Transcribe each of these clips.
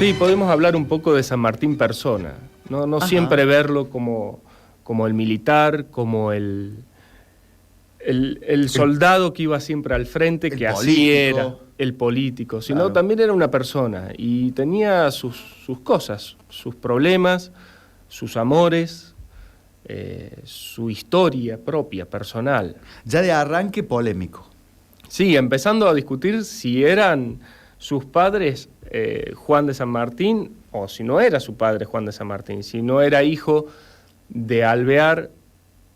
Sí, podemos hablar un poco de San Martín persona, no siempre verlo como el militar, como el soldado que iba siempre al frente, que así era, el político, sino también era una persona y tenía sus cosas, sus problemas, sus amores, su historia propia, personal. Ya de arranque polémico. Sí, empezando a discutir si eran sus padres Juan de San Martín, o si no era su padre Juan de San Martín, si no era hijo de Alvear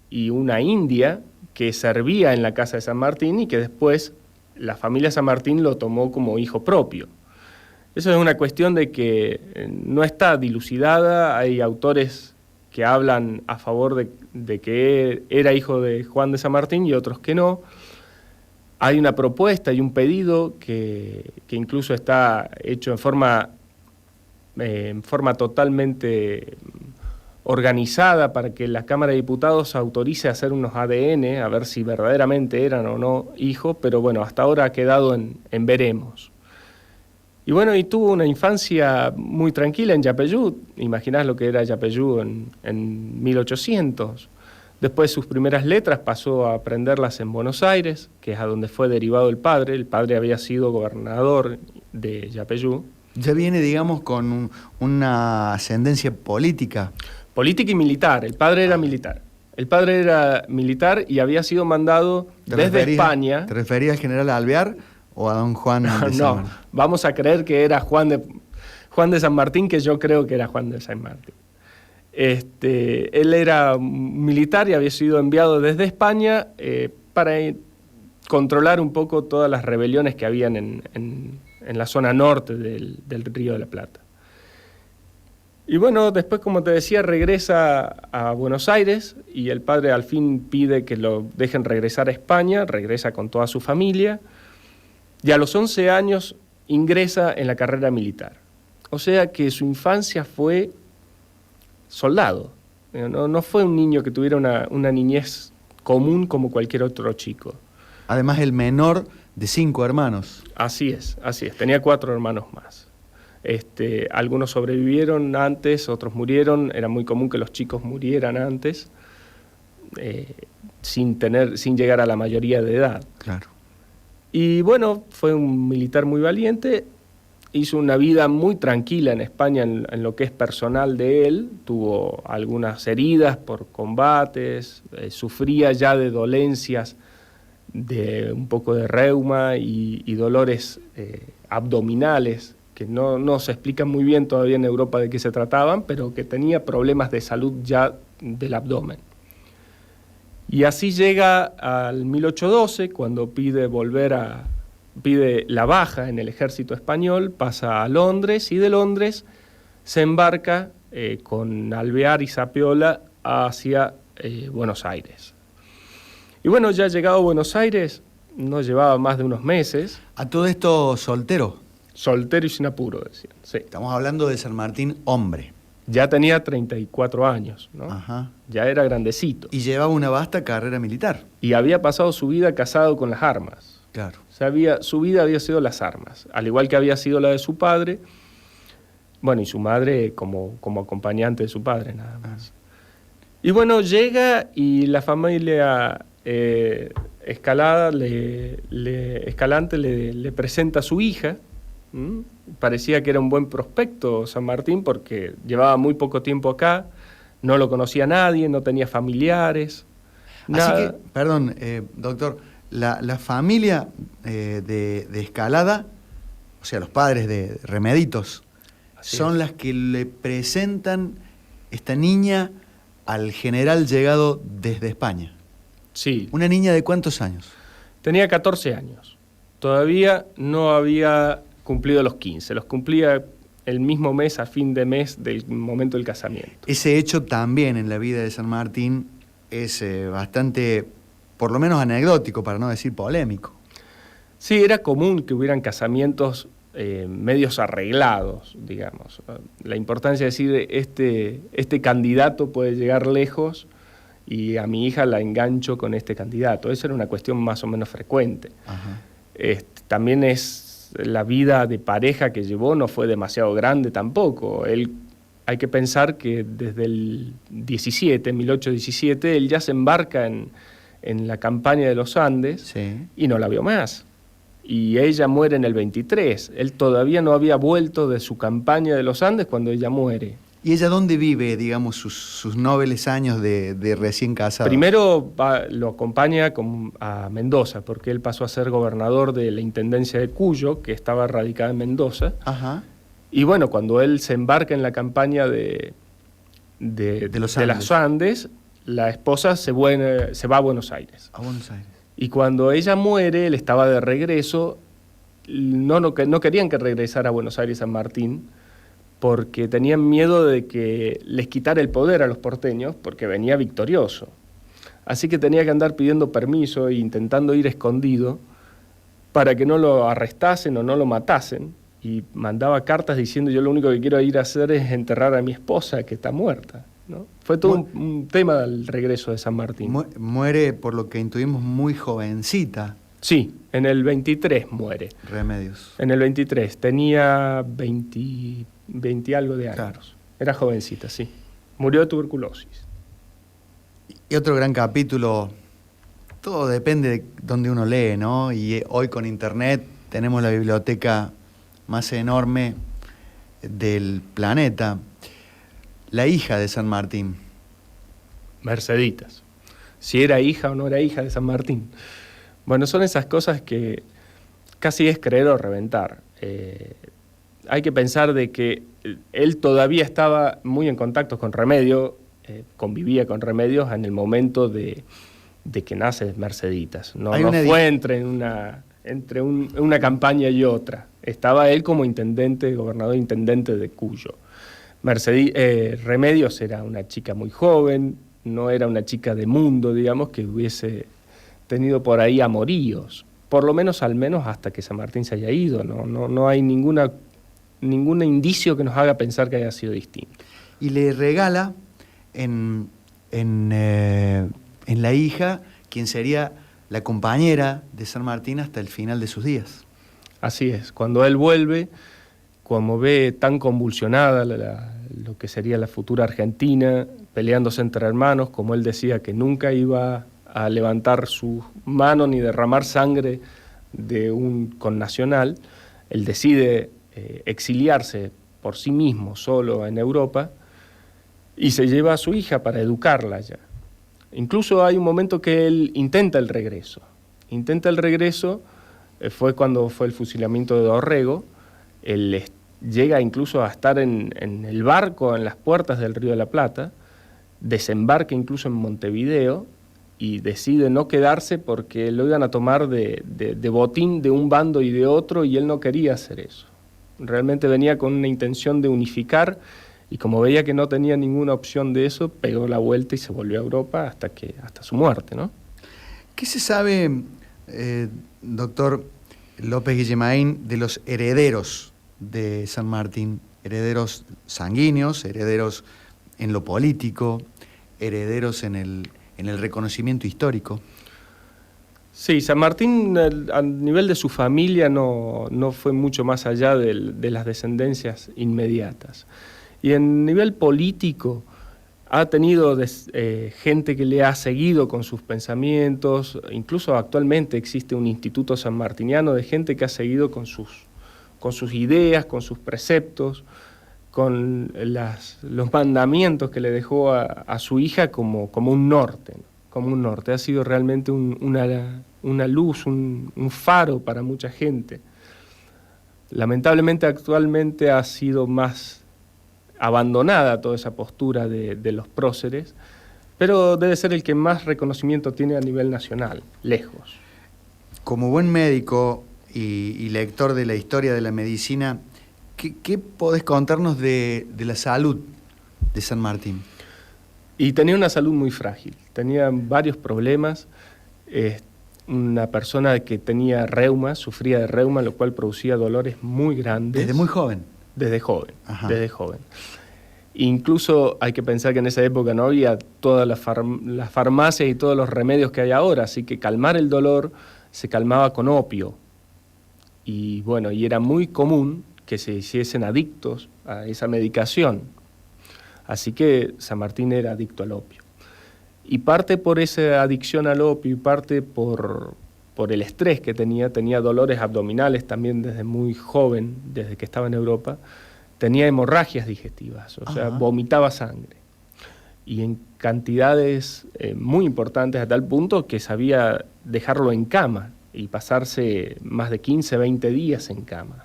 y una india que servía en la casa de San Martín y que después la familia San Martín lo tomó como hijo propio. Eso es una cuestión de que no está dilucidada, hay autores que hablan a favor de que era hijo de Juan de San Martín y otros que no. Hay una propuesta y un pedido que incluso está hecho en forma totalmente organizada para que la Cámara de Diputados autorice a hacer unos ADN, a ver si verdaderamente eran o no hijos, pero bueno, hasta ahora ha quedado en veremos. Y bueno, y tuvo una infancia muy tranquila en Yapeyú. Imaginás lo que era Yapeyú en 1800. Después sus primeras letras pasó a aprenderlas en Buenos Aires, que es a donde fue derivado el padre. El padre había sido gobernador de Yapeyú. Ya viene, digamos, con una ascendencia política. Política y militar. El padre era militar. El padre era militar y había sido mandado desde España. ¿Te referías al general Alvear o a don Juan de San Martín? No, vamos a creer que era Juan de San Martín, que yo creo que era Juan de San Martín. Él era militar y había sido enviado desde España para controlar un poco todas las rebeliones que habían en la zona norte del Río de la Plata. Y bueno, después, como te decía, regresa a Buenos Aires y el padre al fin pide que lo dejen regresar a España, regresa con toda su familia y a los 11 años ingresa en la carrera militar. O sea que su infancia fue soldado. No fue un niño que tuviera una niñez común como cualquier otro chico. Además, el menor de 5 hermanos. Así es. Tenía 4 hermanos más. Algunos sobrevivieron antes, otros murieron. Era muy común que los chicos murieran antes, sin llegar a la mayoría de edad. Claro. Y bueno, fue un militar muy valiente. Hizo una vida muy tranquila en España en lo que es personal de él. Tuvo algunas heridas por combates, sufría ya de dolencias, de un poco de reuma y dolores abdominales, que no se explican muy bien todavía en Europa de qué se trataban, pero que tenía problemas de salud ya del abdomen. Y así llega al 1812, cuando pide la baja en el ejército español, pasa a Londres y de Londres se embarca con Alvear y Zapiola hacia Buenos Aires. Y bueno, ya llegado a Buenos Aires, no llevaba más de unos meses. ¿A todo esto soltero? Soltero y sin apuro, decían. Sí. Estamos hablando de San Martín hombre. Ya tenía 34 años, ¿no? Ajá. Ya era grandecito. Y llevaba una vasta carrera militar. Y había pasado su vida casado con las armas. Claro. O sea, su vida había sido las armas, al igual que había sido la de su padre, bueno, y su madre como acompañante de su padre, nada más. Y bueno, llega y la familia Escalante le presenta a su hija. Parecía que era un buen prospecto San Martín porque llevaba muy poco tiempo acá, no lo conocía nadie, no tenía familiares. Así que, perdón, doctor, la familia de Escalada, o sea, los padres de Remeditos, son las que le presentan esta niña al general llegado desde España. Sí. ¿Una niña de cuántos años? Tenía 14 años. Todavía no había cumplido los 15. Los cumplía el mismo mes, a fin de mes del momento del casamiento. Ese hecho también en la vida de San Martín es bastante, por lo menos anecdótico, para no decir polémico. Sí, era común que hubieran casamientos medios arreglados, digamos. La importancia de decir, este candidato puede llegar lejos y a mi hija la engancho con este candidato. Esa era una cuestión más o menos frecuente. Ajá. También es la vida de pareja que llevó no fue demasiado grande tampoco. Hay que pensar que desde el 1817, él ya se embarca en la campaña de los Andes, Sí. y no la vio más. Y ella muere en el 23. Él todavía no había vuelto de su campaña de los Andes cuando ella muere. ¿Y ella dónde vive, digamos, sus nobles años de recién casada? Primero lo acompaña a Mendoza, porque él pasó a ser gobernador de la Intendencia de Cuyo, que estaba radicada en Mendoza. Ajá. Y bueno, cuando él se embarca en la campaña de las Andes, la esposa se va a Buenos Aires. A Buenos Aires. Y cuando ella muere, él estaba de regreso. No querían que regresara a Buenos Aires San Martín, porque tenían miedo de que les quitara el poder a los porteños, porque venía victorioso. Así que tenía que andar pidiendo permiso e intentando ir escondido para que no lo arrestasen o no lo matasen. Y mandaba cartas diciendo: yo lo único que quiero ir a hacer es enterrar a mi esposa, que está muerta, ¿no? Fue todo un tema del regreso de San Martín. Muere, por lo que intuimos, muy jovencita. Sí, en el 23 muere. Remedios. En el 23, tenía 20 algo de años. Claro. Era jovencita, sí. Murió de tuberculosis. Y otro gran capítulo, todo depende de dónde uno lee, ¿no? Y hoy con internet tenemos la biblioteca más enorme del planeta. La hija de San Martín. Merceditas. Si era hija o no era hija de San Martín. Bueno, son esas cosas que casi es creer o reventar. Hay que pensar de que él todavía estaba muy en contacto con Remedios, convivía con Remedios en el momento de que nace Merceditas. No fue entre una campaña y otra. Estaba él como intendente, gobernador intendente de Cuyo. Remedios era una chica muy joven, no era una chica de mundo, digamos, que hubiese tenido por ahí amoríos, por lo menos al menos hasta que San Martín se haya ido. No hay ningún indicio que nos haga pensar que haya sido distinto. Y le regala en la hija quien sería la compañera de San Martín hasta el final de sus días. Así es, cuando él vuelve, como ve tan convulsionada lo que sería la futura Argentina, peleándose entre hermanos, como él decía que nunca iba a levantar su mano ni derramar sangre de un connacional, él decide exiliarse por sí mismo, solo en Europa, y se lleva a su hija para educarla allá. Incluso hay un momento que él intenta el regreso. Fue cuando fue el fusilamiento de Dorrego. Él llega incluso a estar en el barco en las puertas del Río de la Plata, desembarca incluso en Montevideo y decide no quedarse porque lo iban a tomar de botín de un bando y de otro, y él no quería hacer eso. Realmente venía con una intención de unificar, y como veía que no tenía ninguna opción de eso, pegó la vuelta y se volvió a Europa hasta su muerte, ¿no? ¿Qué se sabe, doctor López Guillemain, de los herederos de San Martín? Herederos sanguíneos, herederos en lo político, herederos en el reconocimiento histórico. Sí, San Martín a nivel de su familia no fue mucho más allá de las descendencias inmediatas. Y en nivel político ha tenido gente que le ha seguido con sus pensamientos. Incluso actualmente existe un instituto sanmartiniano de gente que ha seguido con sus ideas, con sus preceptos, con los mandamientos que le dejó a su hija como un norte, ¿no? Como un norte. Ha sido realmente una luz, un faro para mucha gente. Lamentablemente actualmente ha sido más abandonada toda esa postura de los próceres, pero debe ser el que más reconocimiento tiene a nivel nacional, lejos. Como buen médico y lector de la historia de la medicina, ¿qué podés contarnos de la salud de San Martín? Y tenía una salud muy frágil, tenía varios problemas. Una persona que tenía reuma, sufría de reuma, lo cual producía dolores muy grandes. ¿Desde muy joven? Desde joven, Ajá. desde joven. Incluso hay que pensar que en esa época no había todas las farmacias y todos los remedios que hay ahora, así que calmar el dolor se calmaba con opio. y bueno, y era muy común que se hiciesen adictos a esa medicación. Así que San Martín era adicto al opio. Y parte por esa adicción al opio y parte por el estrés que tenía dolores abdominales también desde muy joven, desde que estaba en Europa, tenía hemorragias digestivas, o sea, vomitaba sangre. Y en cantidades muy importantes, a tal punto que sabía dejarlo en cama y pasarse más de 15, 20 días en cama.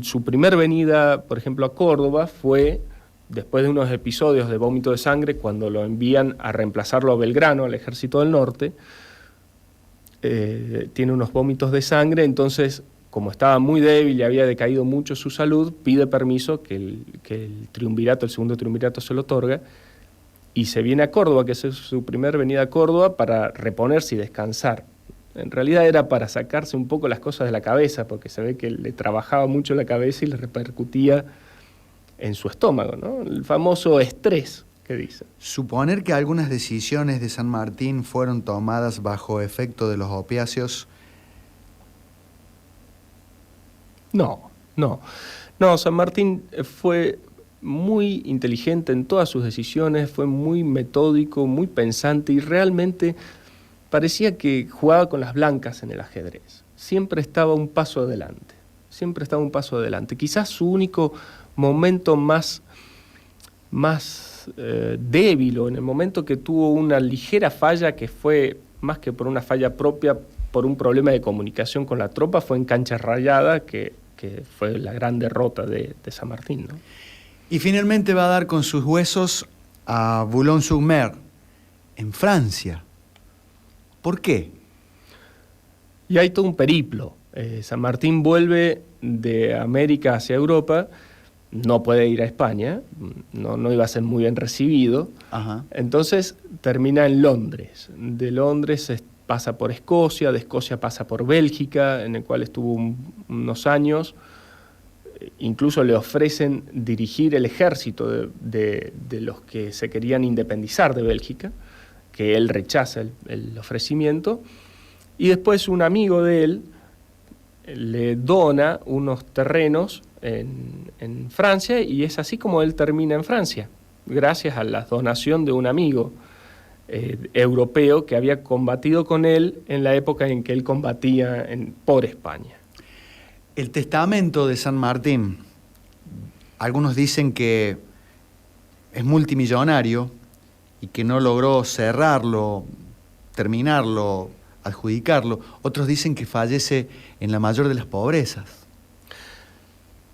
Su primer venida, por ejemplo, a Córdoba fue después de unos episodios de vómito de sangre, cuando lo envían a reemplazarlo a Belgrano, al Ejército del Norte. Tiene unos vómitos de sangre, entonces, como estaba muy débil y había decaído mucho su salud, pide permiso que el triunvirato, el segundo triunvirato se lo otorga, y se viene a Córdoba, que es su primer venida a Córdoba, para reponerse y descansar. En realidad era para sacarse un poco las cosas de la cabeza, porque se ve que le trabajaba mucho la cabeza y le repercutía en su estómago, ¿no? El famoso estrés que dice. Suponer que algunas decisiones de San Martín fueron tomadas bajo efecto de los opiáceos. No, San Martín fue muy inteligente en todas sus decisiones, fue muy metódico, muy pensante y realmente parecía que jugaba con las blancas en el ajedrez. Siempre estaba un paso adelante. Quizás su único momento más débil, o en el momento que tuvo una ligera falla, que fue más que por una falla propia, por un problema de comunicación con la tropa, fue en Cancha Rayada, que fue la gran derrota de San Martín, ¿no? Y finalmente va a dar con sus huesos a Boulogne-sur-Mer, en Francia. ¿Por qué? Y hay todo un periplo. San Martín vuelve de América hacia Europa, no puede ir a España, no iba a ser muy bien recibido. Ajá. Entonces termina en Londres. De Londres pasa por Escocia, de Escocia pasa por Bélgica, en el cual estuvo unos años. Incluso le ofrecen dirigir el ejército de los que se querían independizar de Bélgica, que él rechaza el ofrecimiento. Y después un amigo de él le dona unos terrenos en Francia, y es así como él termina en Francia, gracias a la donación de un amigo europeo que había combatido con él en la época en que él combatía por España. El testamento de San Martín, algunos dicen que es multimillonario y que no logró cerrarlo, terminarlo, adjudicarlo. Otros dicen que fallece en la mayor de las pobrezas.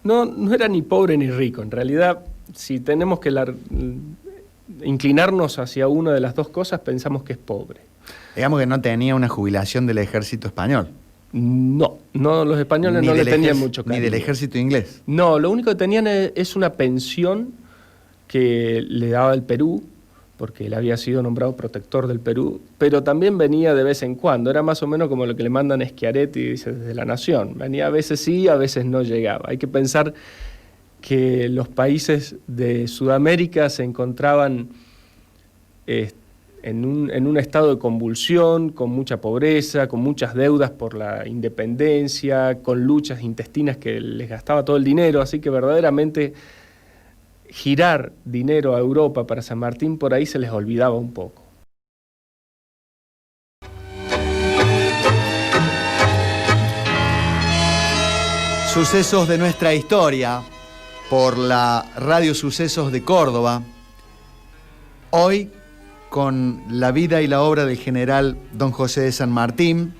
No era ni pobre ni rico. En realidad, si tenemos que inclinarnos hacia una de las dos cosas, pensamos que es pobre. Digamos que no tenía una jubilación del ejército español. No, los españoles no le tenían mucho cariño. Ni del ejército inglés. No, lo único que tenían es una pensión que le daba el Perú, porque él había sido nombrado protector del Perú, pero también venía de vez en cuando. Era más o menos como lo que le mandan a Schiaretti, dice, desde La Nación. Venía a veces sí, a veces no llegaba. Hay que pensar que los países de Sudamérica se encontraban en un estado de convulsión, con mucha pobreza, con muchas deudas por la independencia, con luchas intestinas que les gastaba todo el dinero, así que verdaderamente girar dinero a Europa para San Martín por ahí se les olvidaba un poco. Sucesos de nuestra historia por la Radio Sucesos de Córdoba. Hoy con la vida y la obra del general Don José de San Martín,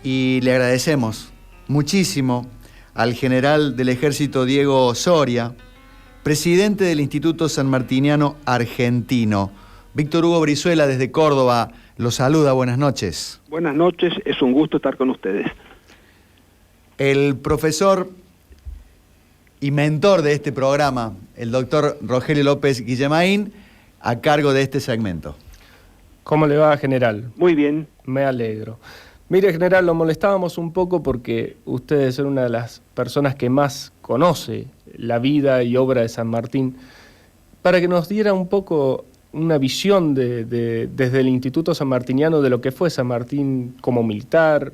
y le agradecemos muchísimo al general del Ejército Diego Soria, presidente del Instituto Sanmartiniano Argentino. Víctor Hugo Brizuela desde Córdoba lo saluda, buenas noches. Buenas noches, es un gusto estar con ustedes. El profesor y mentor de este programa, el doctor Rogelio López Guillemaín, a cargo de este segmento. ¿Cómo le va, general? Muy bien. Me alegro. Mire, general, lo molestábamos un poco porque usted es una de las personas que más conoce la vida y obra de San Martín, para que nos diera un poco una visión desde el Instituto Sanmartiniano de lo que fue San Martín como militar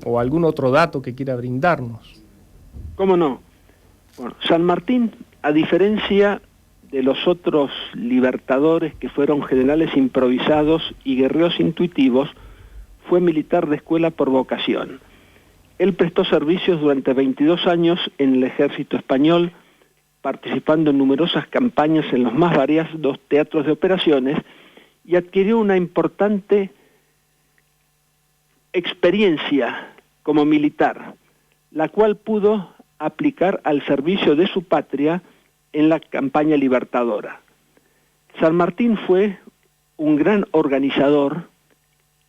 o algún otro dato que quiera brindarnos. ¿Cómo no? Bueno, San Martín, a diferencia de los otros libertadores que fueron generales improvisados y guerreros intuitivos, fue militar de escuela por vocación. Él prestó servicios durante 22 años en el ejército español, participando en numerosas campañas en los más variados teatros de operaciones, y adquirió una importante experiencia como militar, la cual pudo aplicar al servicio de su patria en la campaña libertadora. San Martín fue un gran organizador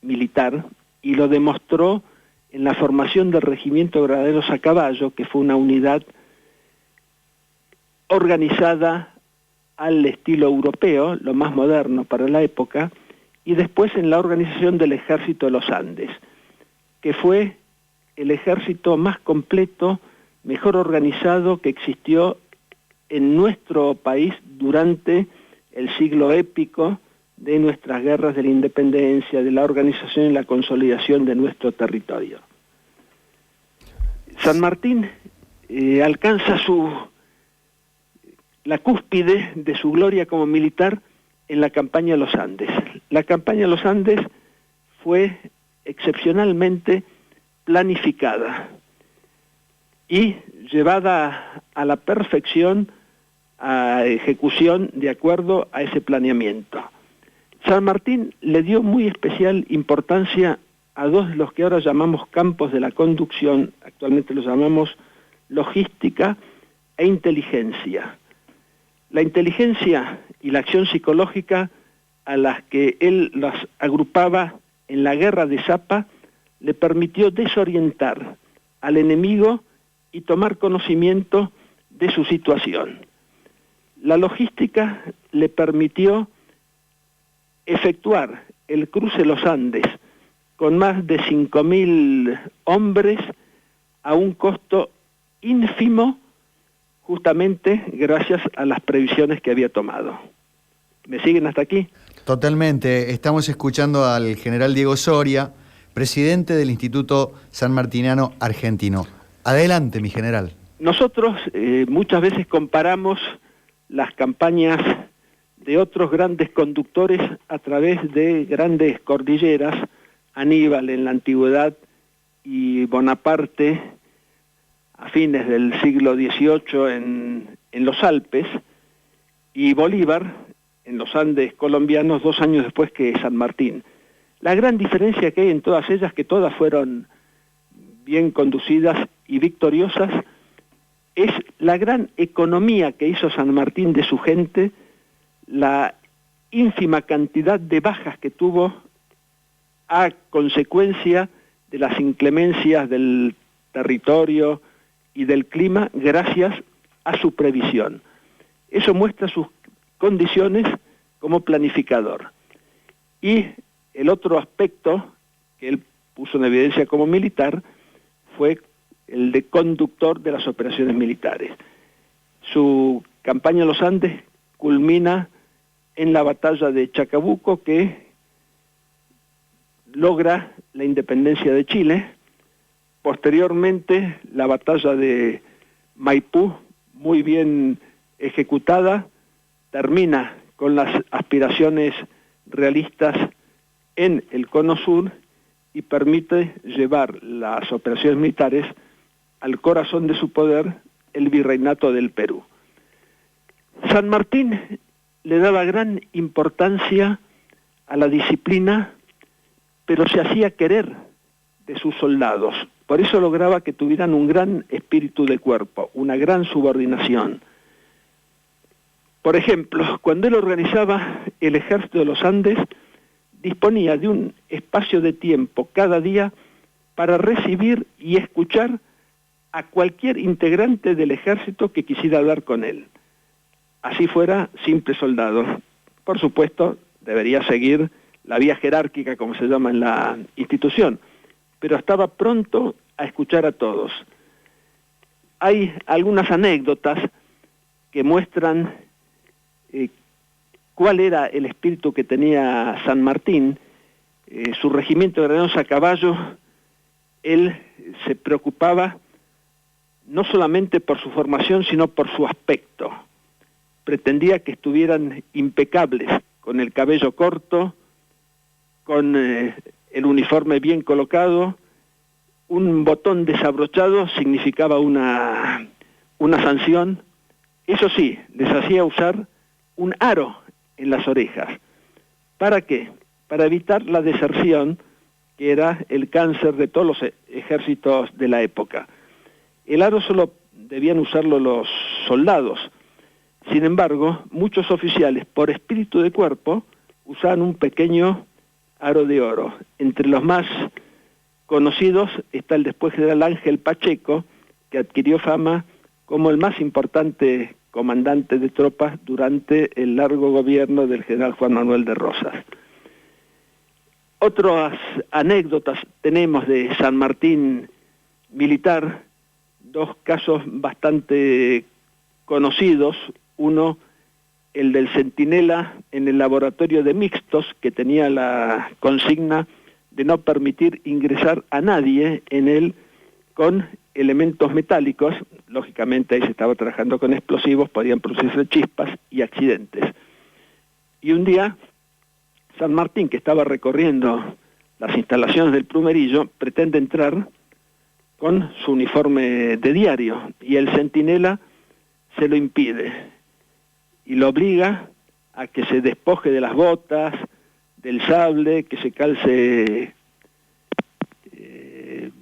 militar y lo demostró en la formación del Regimiento de Granaderos a Caballo, que fue una unidad organizada al estilo europeo, lo más moderno para la época, y después en la organización del Ejército de los Andes, que fue el ejército más completo, mejor organizado que existió en nuestro país durante el siglo épico de nuestras guerras de la independencia, de la organización y la consolidación de nuestro territorio. San Martín alcanza la cúspide de su gloria como militar en la campaña de los Andes. La campaña de los Andes fue excepcionalmente planificada y llevada a la perfección, a ejecución de acuerdo a ese planeamiento. San Martín le dio muy especial importancia a dos de los que ahora llamamos campos de la conducción, actualmente los llamamos logística e inteligencia. La inteligencia y la acción psicológica, a las que él las agrupaba en la guerra de Zapa, le permitió desorientar al enemigo y tomar conocimiento de su situación. La logística le permitió efectuar el cruce de los Andes con más de 5.000 hombres a un costo ínfimo, justamente gracias a las previsiones que había tomado. ¿Me siguen hasta aquí? Totalmente. Estamos escuchando al general Diego Soria, presidente del Instituto Sanmartiniano Argentino. Adelante, mi general. Nosotros muchas veces comparamos las campañas de otros grandes conductores a través de grandes cordilleras, Aníbal en la antigüedad y Bonaparte a fines del siglo XVIII en los Alpes, y Bolívar en los Andes colombianos 2 años después que San Martín. La gran diferencia que hay en todas ellas, que todas fueron bien conducidas y victoriosas, es la gran economía que hizo San Martín de su gente, la ínfima cantidad de bajas que tuvo a consecuencia de las inclemencias del territorio y del clima, gracias a su previsión. Eso muestra sus condiciones como planificador. Y el otro aspecto que él puso en evidencia como militar fue el de conductor de las operaciones militares. Su campaña en los Andes culmina en la batalla de Chacabuco, que logra la independencia de Chile. Posteriormente, la batalla de Maipú, muy bien ejecutada, termina con las aspiraciones realistas en el Cono Sur y permite llevar las operaciones militares al corazón de su poder, el virreinato del Perú. San Martín le daba gran importancia a la disciplina, pero se hacía querer de sus soldados. Por eso lograba que tuvieran un gran espíritu de cuerpo, una gran subordinación. Por ejemplo, cuando él organizaba el ejército de los Andes, disponía de un espacio de tiempo cada día para recibir y escuchar a cualquier integrante del ejército que quisiera hablar con él. Así fuera simple soldado. Por supuesto, debería seguir la vía jerárquica, como se llama en la institución, pero estaba pronto a escuchar a todos. Hay algunas anécdotas que muestran cuál era el espíritu que tenía San Martín. Su regimiento de granaderos a caballo, él se preocupaba no solamente por su formación, sino por su aspecto. Pretendía que estuvieran impecables, con el cabello corto, con el uniforme bien colocado. Un botón desabrochado significaba una sanción. Eso sí, les hacía usar un aro en las orejas. ¿Para qué? Para evitar la deserción, que era el cáncer de todos los ejércitos de la época. El aro solo debían usarlo los soldados. Sin embargo, muchos oficiales, por espíritu de cuerpo, usaban un pequeño aro de oro. Entre los más conocidos está el después general Ángel Pacheco, que adquirió fama como el más importante comandante de tropas durante el largo gobierno del general Juan Manuel de Rosas. Otras anécdotas tenemos de San Martín militar, dos casos bastante conocidos. Uno, el del centinela en el laboratorio de mixtos, que tenía la consigna de no permitir ingresar a nadie en él con elementos metálicos. Lógicamente ahí se estaba trabajando con explosivos, podían producirse chispas y accidentes. Y un día, San Martín, que estaba recorriendo las instalaciones del Plumerillo, pretende entrar con su uniforme de diario, y el centinela se lo impide, y lo obliga a que se despoje de las botas, del sable, que se calce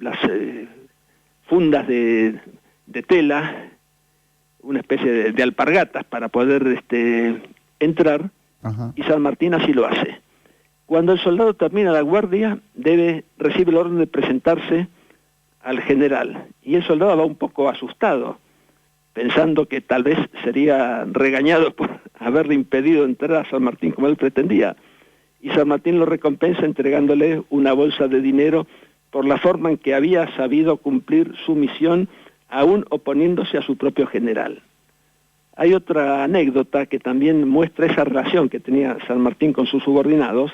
las fundas de tela, una especie de alpargatas para poder entrar. Ajá. Y San Martín así lo hace. Cuando el soldado termina la guardia, recibe el orden de presentarse al general, y el soldado va un poco asustado, pensando que tal vez sería regañado por haberle impedido entrar a San Martín como él pretendía, y San Martín lo recompensa entregándole una bolsa de dinero por la forma en que había sabido cumplir su misión, aún oponiéndose a su propio general. Hay otra anécdota que también muestra esa relación que tenía San Martín con sus subordinados,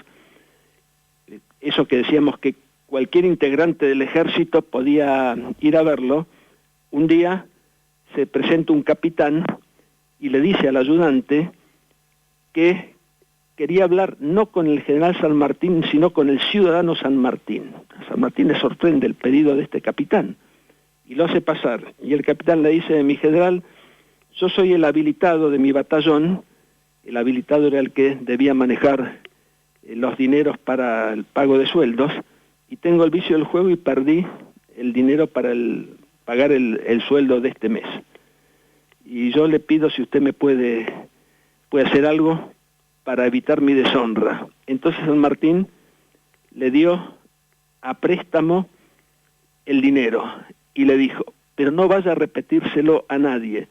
eso que decíamos que cualquier integrante del ejército podía ir a verlo. Un día se presenta un capitán y le dice al ayudante que quería hablar no con el general San Martín, sino con el ciudadano San Martín. A San Martín le sorprende el pedido de este capitán y lo hace pasar. Y el capitán le dice: mi general, yo soy el habilitado de mi batallón. El habilitado era el que debía manejar los dineros para el pago de sueldos, y tengo el vicio del juego y perdí el dinero para pagar el sueldo de este mes. Y yo le pido si usted me puede hacer algo para evitar mi deshonra. Entonces San Martín le dio a préstamo el dinero y le dijo: pero no vaya a repetírselo a nadie,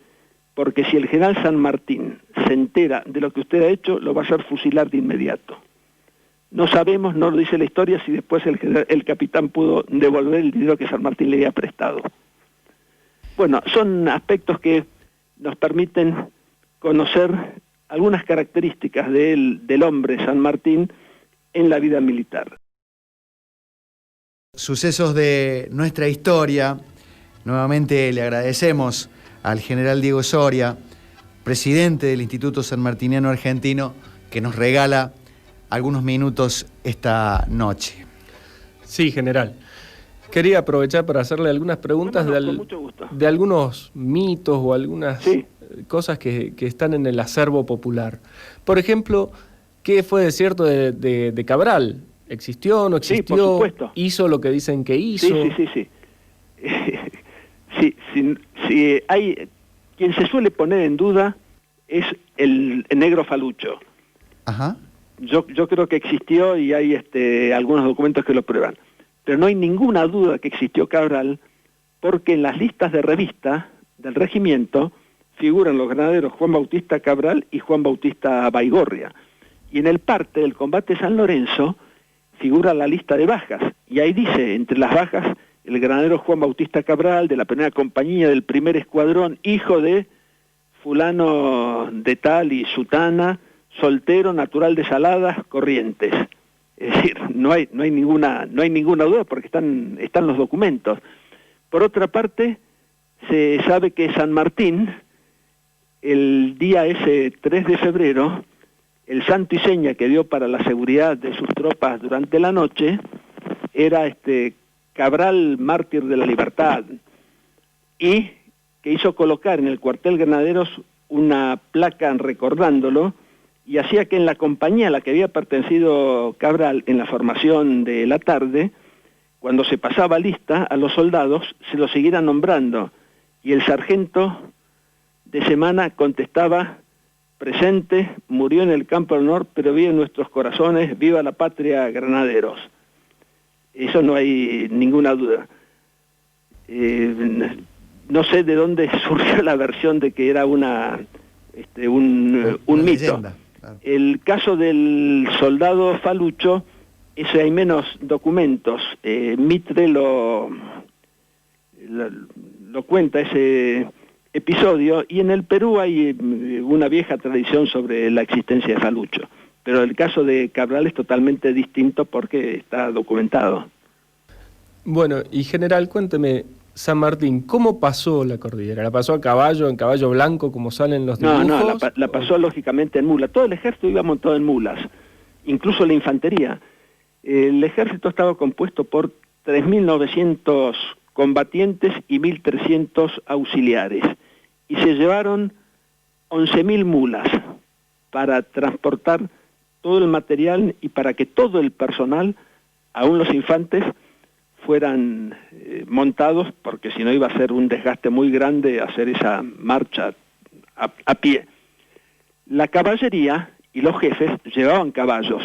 porque si el general San Martín se entera de lo que usted ha hecho, lo va a hacer fusilar de inmediato. No sabemos, no lo dice la historia, si después el capitán pudo devolver el dinero que San Martín le había prestado. Bueno, son aspectos que nos permiten conocer algunas características del hombre San Martín en la vida militar. Sucesos de nuestra historia. Nuevamente le agradecemos al general Diego Soria, presidente del Instituto Sanmartiniano Argentino, que nos regala algunos minutos esta noche. Sí, general. Quería aprovechar para hacerle algunas preguntas de algunos mitos o algunas cosas que están en el acervo popular. Por ejemplo, ¿qué fue de cierto de Cabral? ¿Existió o no existió? Sí, por supuesto. ¿Hizo lo que dicen que hizo? Sí, hay quien se suele poner en duda es el negro Falucho. Ajá. Yo creo que existió y hay algunos documentos que lo prueban. Pero no hay ninguna duda que existió Cabral, porque en las listas de revista del regimiento figuran los granaderos Juan Bautista Cabral y Juan Bautista Baigorria. Y en el parte del combate de San Lorenzo figura la lista de bajas. Y ahí dice, entre las bajas, el granadero Juan Bautista Cabral, de la primera compañía del primer escuadrón, hijo de fulano de tal y sutana, soltero, natural de Saladas, Corrientes. Es decir, no hay ninguna duda porque están los documentos. Por otra parte, se sabe que San Martín, el día ese 3 de febrero, el santo y seña que dio para la seguridad de sus tropas durante la noche era Cabral, mártir de la libertad, y que hizo colocar en el cuartel Granaderos una placa recordándolo, y hacía que en la compañía a la que había pertenecido Cabral en la formación de la tarde, cuando se pasaba lista a los soldados, se los siguieran nombrando, y el sargento de semana contestaba: presente, murió en el campo del honor, pero vive en nuestros corazones, viva la patria, Granaderos. Eso no hay ninguna duda. No sé de dónde surgió la versión de que era un mito. Leyenda, claro. El caso del soldado Falucho, ese hay menos documentos. Mitre lo cuenta ese episodio, y en el Perú hay una vieja tradición sobre la existencia de Falucho, pero el caso de Cabral es totalmente distinto porque está documentado. Bueno, y general, cuénteme, San Martín, ¿cómo pasó la cordillera? ¿La pasó a caballo, en caballo blanco, como salen los dibujos? No, la pasó lógicamente en mula. Todo el ejército iba montado en mulas, incluso la infantería. El ejército estaba compuesto por 3.900 combatientes y 1.300 auxiliares, y se llevaron 11.000 mulas para transportar todo el material y para que todo el personal, aún los infantes, fueran montados, porque si no iba a ser un desgaste muy grande hacer esa marcha a pie. La caballería y los jefes llevaban caballos,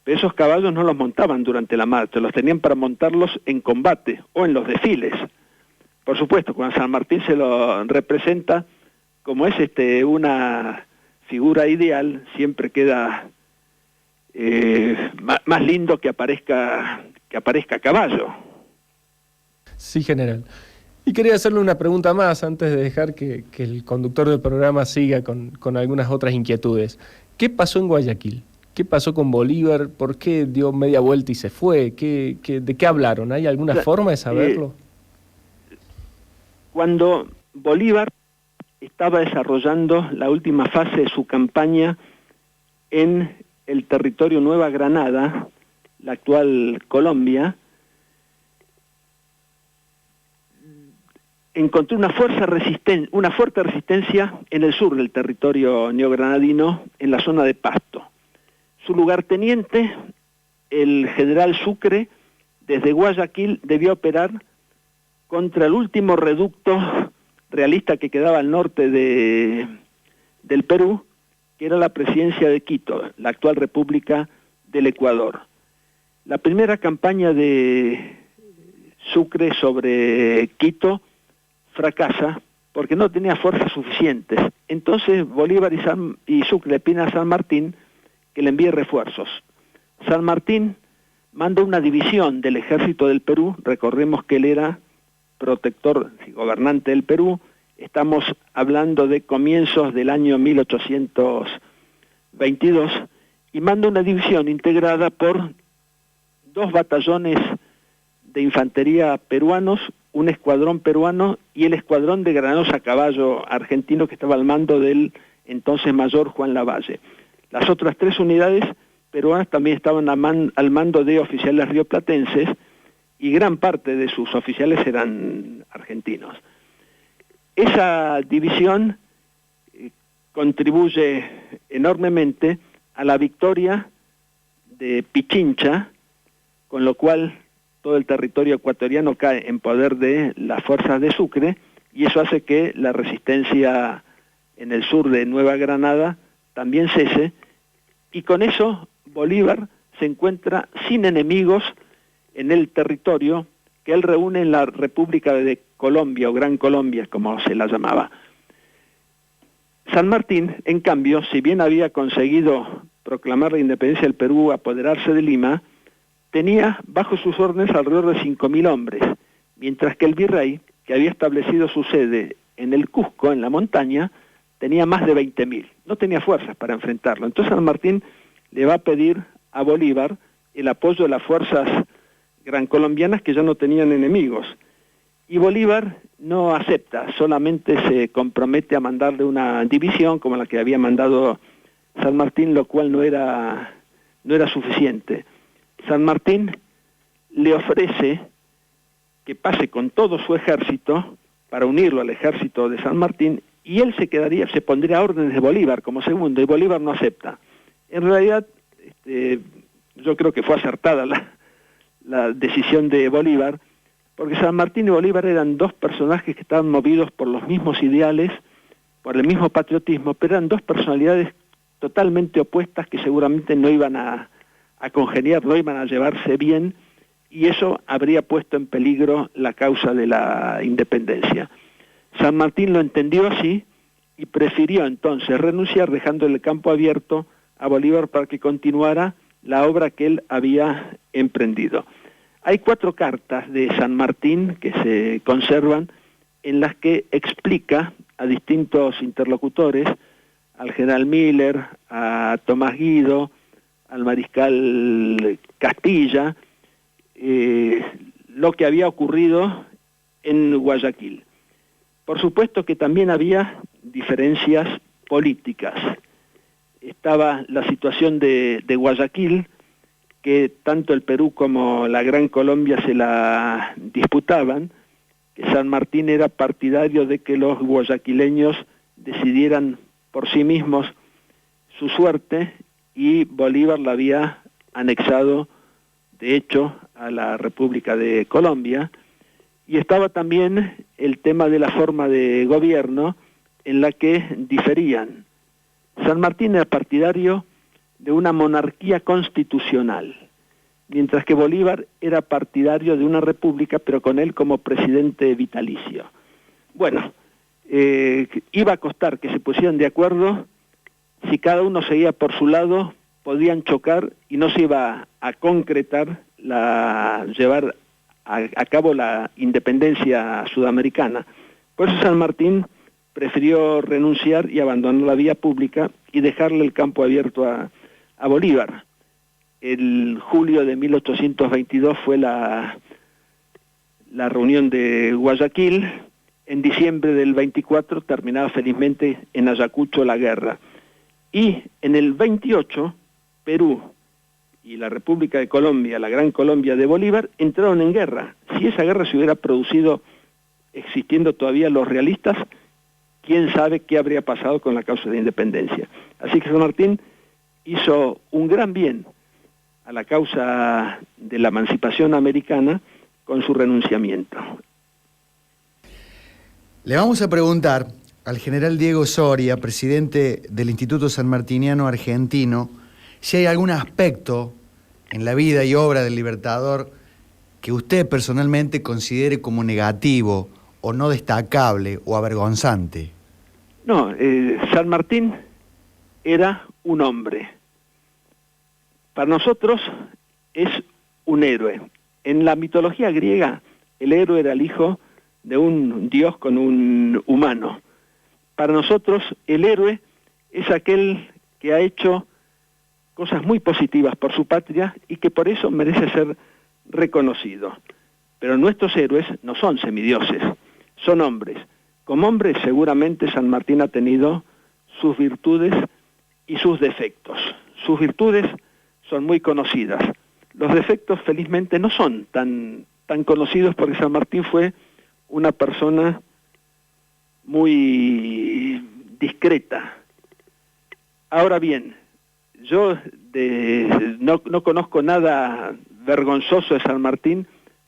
pero esos caballos no los montaban durante la marcha, los tenían para montarlos en combate o en los desfiles. Por supuesto, cuando San Martín se lo representa, como es una figura ideal, siempre queda más lindo que aparezca caballo. Sí, general. Y quería hacerle una pregunta más antes de dejar que el conductor del programa siga con algunas otras inquietudes. ¿Qué pasó en Guayaquil? ¿Qué pasó con Bolívar? ¿Por qué dio media vuelta y se fue? ¿De qué hablaron? ¿Hay alguna forma de saberlo? Cuando Bolívar estaba desarrollando la última fase de su campaña en el territorio Nueva Granada, la actual Colombia, encontró una fuerte resistencia en el sur del territorio neogranadino, en la zona de Pasto. Su lugarteniente, el general Sucre, desde Guayaquil debió operar contra el último reducto realista que quedaba al norte del Perú, que era la presidencia de Quito, la actual República del Ecuador. La primera campaña de Sucre sobre Quito fracasa porque no tenía fuerzas suficientes. Entonces Bolívar y Sucre le piden a San Martín que le envíe refuerzos. San Martín manda una división del ejército del Perú, recordemos que él era protector y gobernante del Perú, estamos hablando de comienzos del año 1822, y manda una división integrada por 2 batallones de infantería peruanos, un escuadrón peruano y el escuadrón de granaderos a caballo argentino que estaba al mando del entonces mayor Juan Lavalle. Las otras 3 unidades peruanas también estaban al mando de oficiales rioplatenses, y gran parte de sus oficiales eran argentinos. Esa división contribuye enormemente a la victoria de Pichincha, con lo cual todo el territorio ecuatoriano cae en poder de las fuerzas de Sucre, y eso hace que la resistencia en el sur de Nueva Granada también cese, y con eso Bolívar se encuentra sin enemigos en el territorio que él reúne en la República de Colombia, o Gran Colombia, como se la llamaba. San Martín, en cambio, si bien había conseguido proclamar la independencia del Perú, apoderarse de Lima, tenía bajo sus órdenes alrededor de 5.000 hombres, mientras que el virrey, que había establecido su sede en el Cusco, en la montaña, tenía más de 20.000. no tenía fuerzas para enfrentarlo. Entonces San Martín le va a pedir a Bolívar el apoyo de las fuerzas gran colombianas que ya no tenían enemigos. Y Bolívar no acepta, solamente se compromete a mandarle una división como la que había mandado San Martín, lo cual no era suficiente. San Martín le ofrece que pase con todo su ejército para unirlo al ejército de San Martín, y él se pondría a órdenes de Bolívar como segundo, y Bolívar no acepta. En realidad, yo creo que fue acertada la decisión de Bolívar, porque San Martín y Bolívar eran dos personajes que estaban movidos por los mismos ideales, por el mismo patriotismo, pero eran dos personalidades totalmente opuestas que seguramente no iban a congeniar, no iban a llevarse bien, y eso habría puesto en peligro la causa de la independencia. San Martín lo entendió así y prefirió entonces renunciar, dejándole el campo abierto a Bolívar para que continuara la obra que él había emprendido. Hay 4 cartas de San Martín que se conservan en las que explica a distintos interlocutores, al general Miller, a Tomás Guido, al mariscal Castilla, lo que había ocurrido en Guayaquil. Por supuesto que también había diferencias políticas. Estaba la situación de Guayaquil, que tanto el Perú como la Gran Colombia se la disputaban, que San Martín era partidario de que los guayaquileños decidieran por sí mismos su suerte, y Bolívar la había anexado, de hecho, a la República de Colombia. Y estaba también el tema de la forma de gobierno, en la que diferían. San Martín era partidario de una monarquía constitucional, mientras que Bolívar era partidario de una república, pero con él como presidente vitalicio. Bueno, iba a costar que se pusieran de acuerdo. Si cada uno seguía por su lado, podían chocar y no se iba a concretar llevar a cabo la independencia sudamericana. Por eso San Martín prefirió renunciar y abandonar la vía pública y dejarle el campo abierto a Bolívar. El julio de 1822 fue la reunión de Guayaquil. En diciembre del 24 terminaba felizmente en Ayacucho la guerra. Y en el 28, Perú y la República de Colombia, la Gran Colombia de Bolívar, entraron en guerra. Si esa guerra se hubiera producido existiendo todavía los realistas, quién sabe qué habría pasado con la causa de independencia. Así que San Martín hizo un gran bien a la causa de la emancipación americana con su renunciamiento. Le vamos a preguntar al general Diego Soria, presidente del Instituto Sanmartiniano Argentino, si hay algún aspecto en la vida y obra del Libertador que usted personalmente considere como negativo o no destacable o avergonzante. No, San Martín era un hombre. Para nosotros es un héroe. En la mitología griega, el héroe era el hijo de un dios con un humano. Para nosotros, el héroe es aquel que ha hecho cosas muy positivas por su patria y que por eso merece ser reconocido. Pero nuestros héroes no son semidioses, son hombres. Como hombre, seguramente San Martín ha tenido sus virtudes y sus defectos. Sus virtudes son muy conocidas. Los defectos, felizmente, no son tan conocidos, porque San Martín fue una persona muy discreta. Ahora bien, yo no conozco nada vergonzoso de San Martín,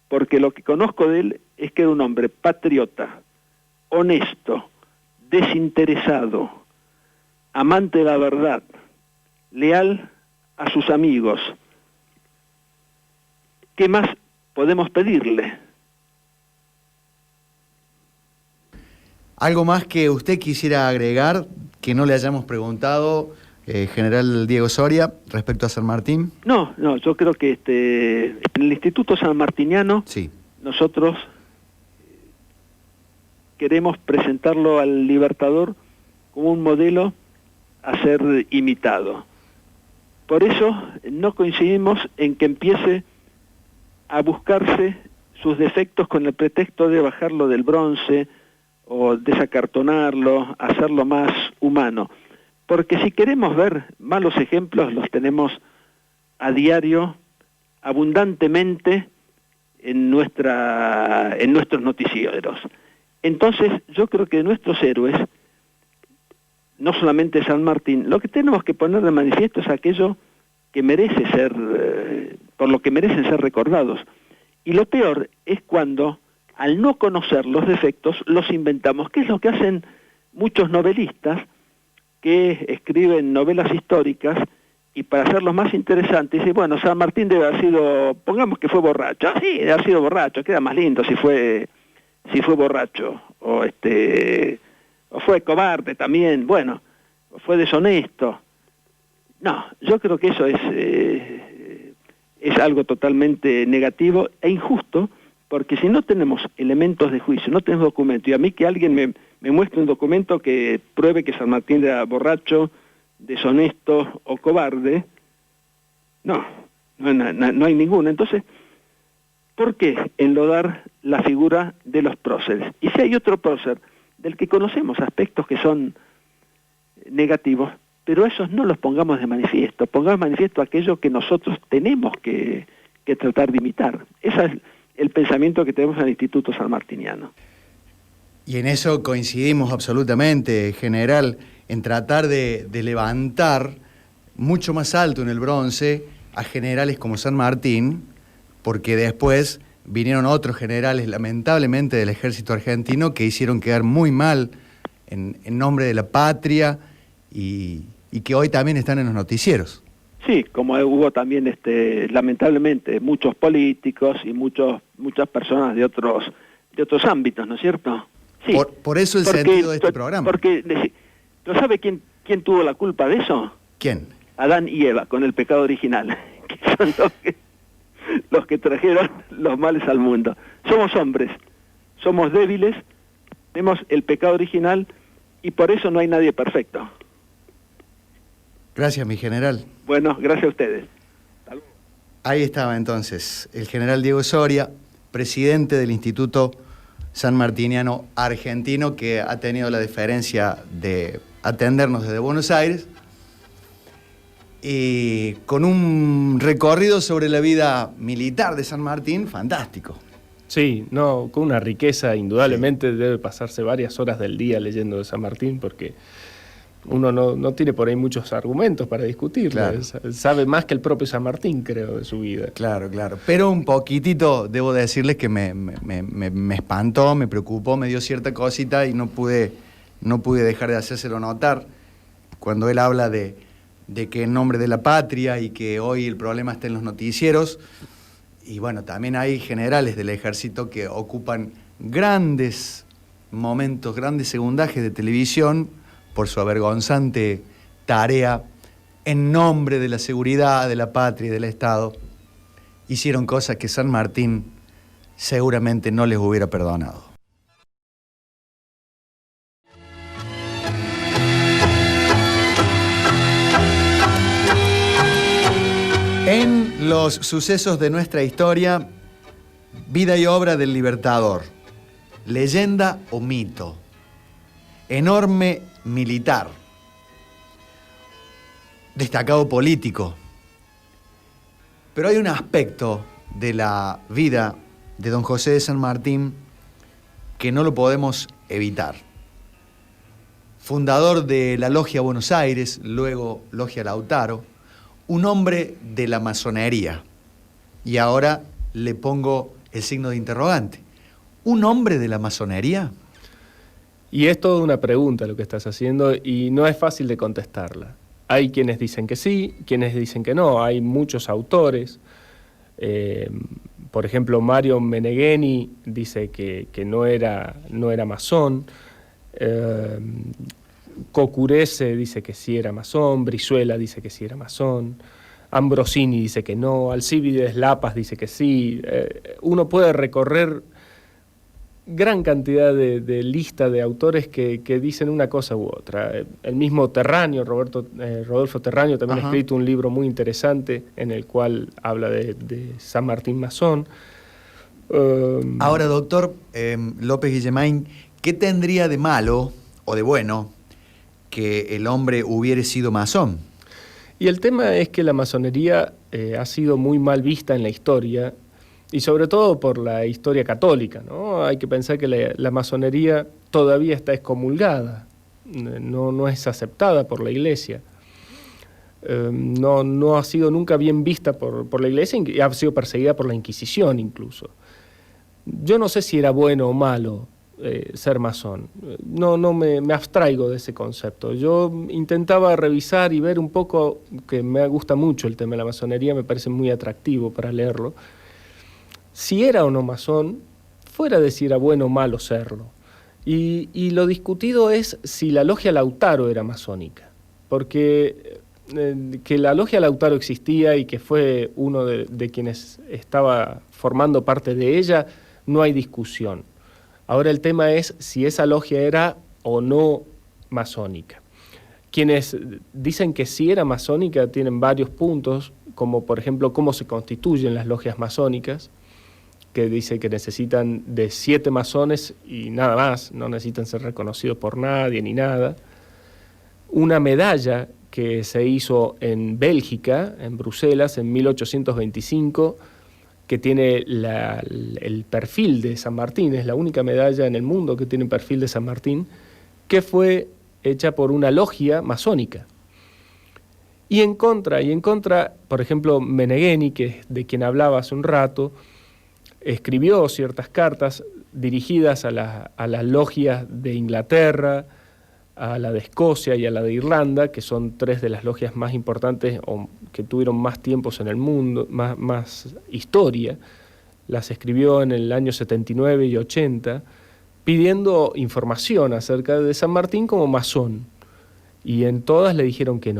porque lo que conozco de él es que era un hombre patriota, honesto, desinteresado, amante de la verdad, leal a sus amigos. ¿Qué más podemos pedirle? ¿Algo más que usted quisiera agregar que no le hayamos preguntado, general Diego Soria, respecto a San Martín? No, yo creo que en el Instituto Sanmartiniano sí, nosotros queremos presentarlo al Libertador como un modelo a ser imitado. Por eso no coincidimos en que empiece a buscarse sus defectos con el pretexto de bajarlo del bronce o desacartonarlo, hacerlo más humano. Porque si queremos ver malos ejemplos, los tenemos a diario, abundantemente, en nuestros noticieros. Entonces, yo creo que nuestros héroes, no solamente San Martín, lo que tenemos que poner de manifiesto es aquello que merece ser, por lo que merecen ser recordados. Y lo peor es cuando, al no conocer los defectos, los inventamos, que es lo que hacen muchos novelistas que escriben novelas históricas, y para hacerlos más interesantes, dice, bueno, San Martín debe haber sido, pongamos que fue borracho. Ah, sí, debe haber sido borracho, queda más lindo si fue borracho, o fue cobarde también, bueno, o fue deshonesto. No, yo creo que eso es algo totalmente negativo e injusto, porque si no tenemos elementos de juicio, no tenemos documentos, y a mí que alguien me muestre un documento que pruebe que San Martín era borracho, deshonesto o cobarde, no hay ninguno. Entonces, ¿por qué enlodar la figura de los próceres? Y si hay otro prócer del que conocemos aspectos que son negativos, pero esos no los pongamos de manifiesto, pongamos de manifiesto aquello que nosotros tenemos que tratar de imitar. Ese es el pensamiento que tenemos en el Instituto Sanmartiniano. Y en eso coincidimos absolutamente, general, en tratar de levantar mucho más alto en el bronce a generales como San Martín, porque después vinieron otros generales, lamentablemente, del ejército argentino, que hicieron quedar muy mal en nombre de la patria y que hoy también están en los noticieros. Sí, como hubo también, lamentablemente, muchos políticos y muchas personas de otros ámbitos, ¿no es cierto? Sí, por eso el sentido de este programa. ¿Pero sabe quién tuvo la culpa de eso? ¿Quién? Adán y Eva, con el pecado original, que son los que trajeron los males al mundo. Somos hombres, somos débiles, tenemos el pecado original y por eso no hay nadie perfecto. Gracias, mi general. Bueno, gracias a ustedes. Ahí estaba entonces el general Diego Soria, presidente del Instituto Sanmartiniano Argentino, que ha tenido la deferencia de atendernos desde Buenos Aires, y con un recorrido sobre la vida militar de San Martín fantástico. Sí, no, con una riqueza, indudablemente sí. Debe pasarse varias horas del día leyendo de San Martín, porque uno no tiene por ahí muchos argumentos para discutirlo. Claro. Sabe más que el propio San Martín, creo, de su vida. Claro. Pero un poquitito, debo decirles que me espantó, me preocupó, me dio cierta cosita y no pude dejar de hacérselo notar cuando él habla de que en nombre de la patria y que hoy el problema está en los noticieros. Y bueno, también hay generales del ejército que ocupan grandes momentos, grandes segundajes de televisión por su avergonzante tarea en nombre de la seguridad, de la patria y del Estado. Hicieron cosas que San Martín seguramente no les hubiera perdonado. En los sucesos de nuestra historia, vida y obra del Libertador, leyenda o mito, enorme militar, destacado político, pero hay un aspecto de la vida de don José de San Martín que no lo podemos evitar. Fundador de la Logia Buenos Aires, luego Logia Lautaro, un hombre de la masonería. Y ahora le pongo el signo de interrogante. ¿Un hombre de la masonería? Y es toda una pregunta lo que estás haciendo y no es fácil de contestarla. Hay quienes dicen que sí, quienes dicen que no. Hay muchos autores. Por ejemplo, Mario Menegheni dice que no era masón. Cocurese dice que sí era masón, Brizuela dice que sí era masón, Ambrosini dice que no, Alcíbiades Lapas dice que sí. Uno puede recorrer gran cantidad de lista de autores que dicen una cosa u otra. El mismo Terráneo, Rodolfo Terráneo, también ha escrito un libro muy interesante en el cual habla de San Martín masón. Ahora, doctor López Guillemain, ¿qué tendría de malo o de bueno que el hombre hubiera sido masón? Y el tema es que la masonería ha sido muy mal vista en la historia, y sobre todo por la historia católica, ¿no? Hay que pensar que la masonería todavía está excomulgada, no es aceptada por la Iglesia. No ha sido nunca bien vista por la Iglesia y ha sido perseguida por la Inquisición incluso. Yo no sé si era bueno o malo ser masón. Me abstraigo de ese concepto. Yo intentaba revisar y ver un poco, que me gusta mucho el tema de la masonería, me parece muy atractivo para leerlo. Si era o no masón, fuera de si era bueno o malo serlo. Y lo discutido es si la logia Lautaro era masónica, porque que la logia Lautaro existía y que fue uno de quienes estaba formando parte de ella, no hay discusión. Ahora el tema es si esa logia era o no masónica. Quienes dicen que sí era masónica tienen varios puntos, como por ejemplo cómo se constituyen las logias masónicas, que dice que necesitan de 7 masones y nada más, no necesitan ser reconocidos por nadie ni nada. Una medalla que se hizo en Bélgica, en Bruselas, en 1825, que tiene el perfil de San Martín, es la única medalla en el mundo que tiene un perfil de San Martín, que fue hecha por una logia masónica. Y en contra, por ejemplo, Menegheni, que es de quien hablaba hace un rato, escribió ciertas cartas dirigidas a las logias de Inglaterra, a la de Escocia y a la de Irlanda, que son 3 de las logias más importantes o que tuvieron más tiempos en el mundo, más historia. Las escribió en el año 79 y 80, pidiendo información acerca de San Martín como masón. Y en todas le dijeron que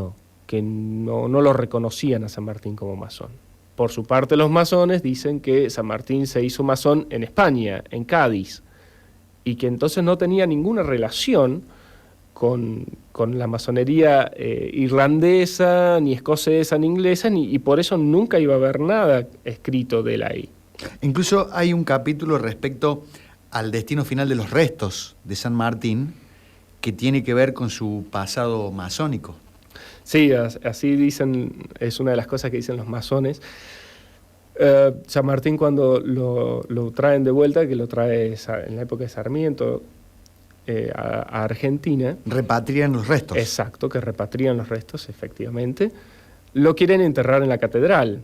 no lo reconocían a San Martín como masón. Por su parte, los masones dicen que San Martín se hizo masón en España, en Cádiz, y que entonces no tenía ninguna relación con la masonería irlandesa, ni escocesa, ni inglesa, y por eso nunca iba a haber nada escrito de él ahí. Incluso hay un capítulo respecto al destino final de los restos de San Martín que tiene que ver con su pasado masónico. Sí, así dicen, es una de las cosas que dicen los masones. San Martín, cuando lo traen de vuelta, que lo trae en la época de Sarmiento a Argentina. Repatrian los restos. Exacto, que repatrian los restos, efectivamente. Lo quieren enterrar en la catedral,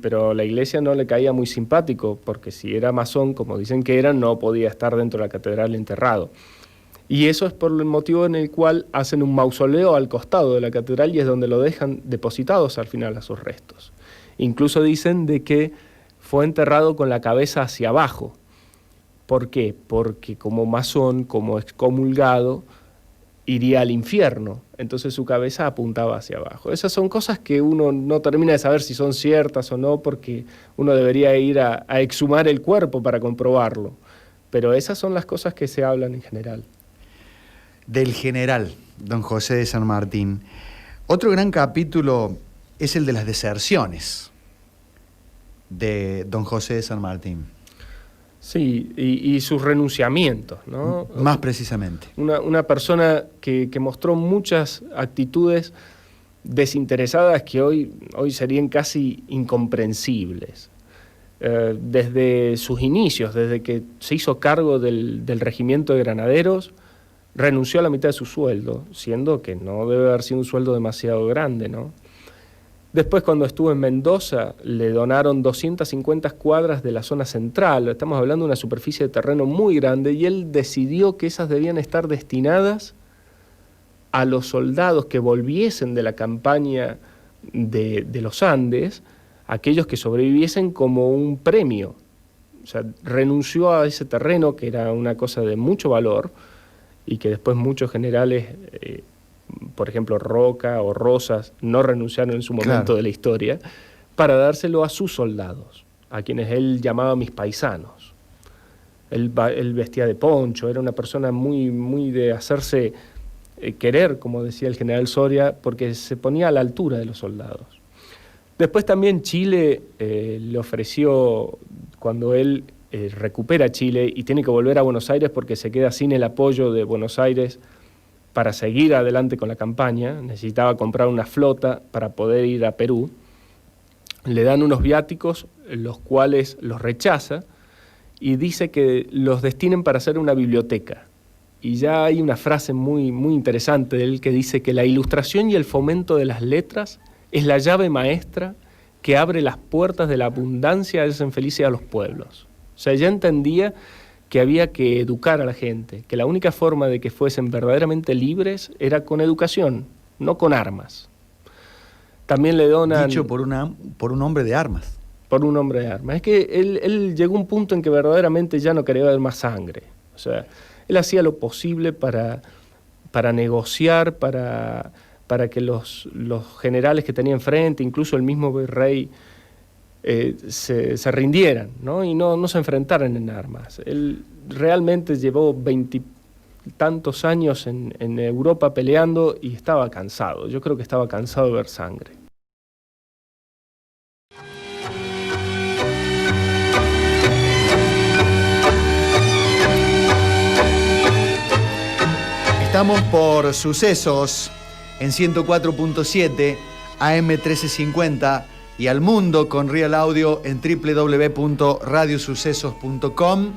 pero la iglesia no le caía muy simpático, porque si era masón, como dicen que era, no podía estar dentro de la catedral enterrado. Y eso es por el motivo en el cual hacen un mausoleo al costado de la catedral y es donde lo dejan depositados al final a sus restos. Incluso dicen de que fue enterrado con la cabeza hacia abajo. ¿Por qué? Porque como masón, como excomulgado, iría al infierno. Entonces su cabeza apuntaba hacia abajo. Esas son cosas que uno no termina de saber si son ciertas o no, porque uno debería ir a exhumar el cuerpo para comprobarlo. Pero esas son las cosas que se hablan en general. Del general don José de San Martín. Otro gran capítulo es el de las deserciones de don José de San Martín. Sí, y sus renunciamientos, ¿no? Más precisamente. Una persona que mostró muchas actitudes desinteresadas que hoy serían casi incomprensibles. Desde sus inicios, desde que se hizo cargo del regimiento de granaderos, renunció a la mitad de su sueldo, siendo que no debe haber sido un sueldo demasiado grande, ¿no? Después, cuando estuvo en Mendoza, le donaron 250 cuadras de la zona central. Estamos hablando de una superficie de terreno muy grande, y él decidió que esas debían estar destinadas a los soldados que volviesen de la campaña de los Andes, aquellos que sobreviviesen como un premio. O sea, renunció a ese terreno, que era una cosa de mucho valor, y que después muchos generales, por ejemplo Roca o Rosas, no renunciaron en su momento de la historia, para dárselo a sus soldados, a quienes él llamaba mis paisanos. Él vestía de poncho, era una persona muy, muy de hacerse querer, como decía el general Soria, porque se ponía a la altura de los soldados. Después también Chile le ofreció, cuando él recupera Chile y tiene que volver a Buenos Aires porque se queda sin el apoyo de Buenos Aires para seguir adelante con la campaña, necesitaba comprar una flota para poder ir a Perú, le dan unos viáticos, los cuales los rechaza, y dice que los destinen para hacer una biblioteca. Y ya hay una frase muy, muy interesante de él que dice que la ilustración y el fomento de las letras es la llave maestra que abre las puertas de la abundancia y hacen felices a los pueblos. O sea, ya entendía que había que educar a la gente, que la única forma de que fuesen verdaderamente libres era con educación, no con armas. También le donan... Dicho por un hombre de armas. Por un hombre de armas. Es que él llegó a un punto en que verdaderamente ya no quería ver más sangre. O sea, él hacía lo posible para negociar, para que los generales que tenía enfrente, incluso el mismo virrey, se rindieran, ¿no? Y no se enfrentaran en armas. Él realmente llevó 20 tantos años en Europa peleando y estaba cansado. Yo creo que estaba cansado de ver sangre. Estamos por Sucesos en 104.7 AM 1350 y al mundo con Real Audio en www.radiosucesos.com.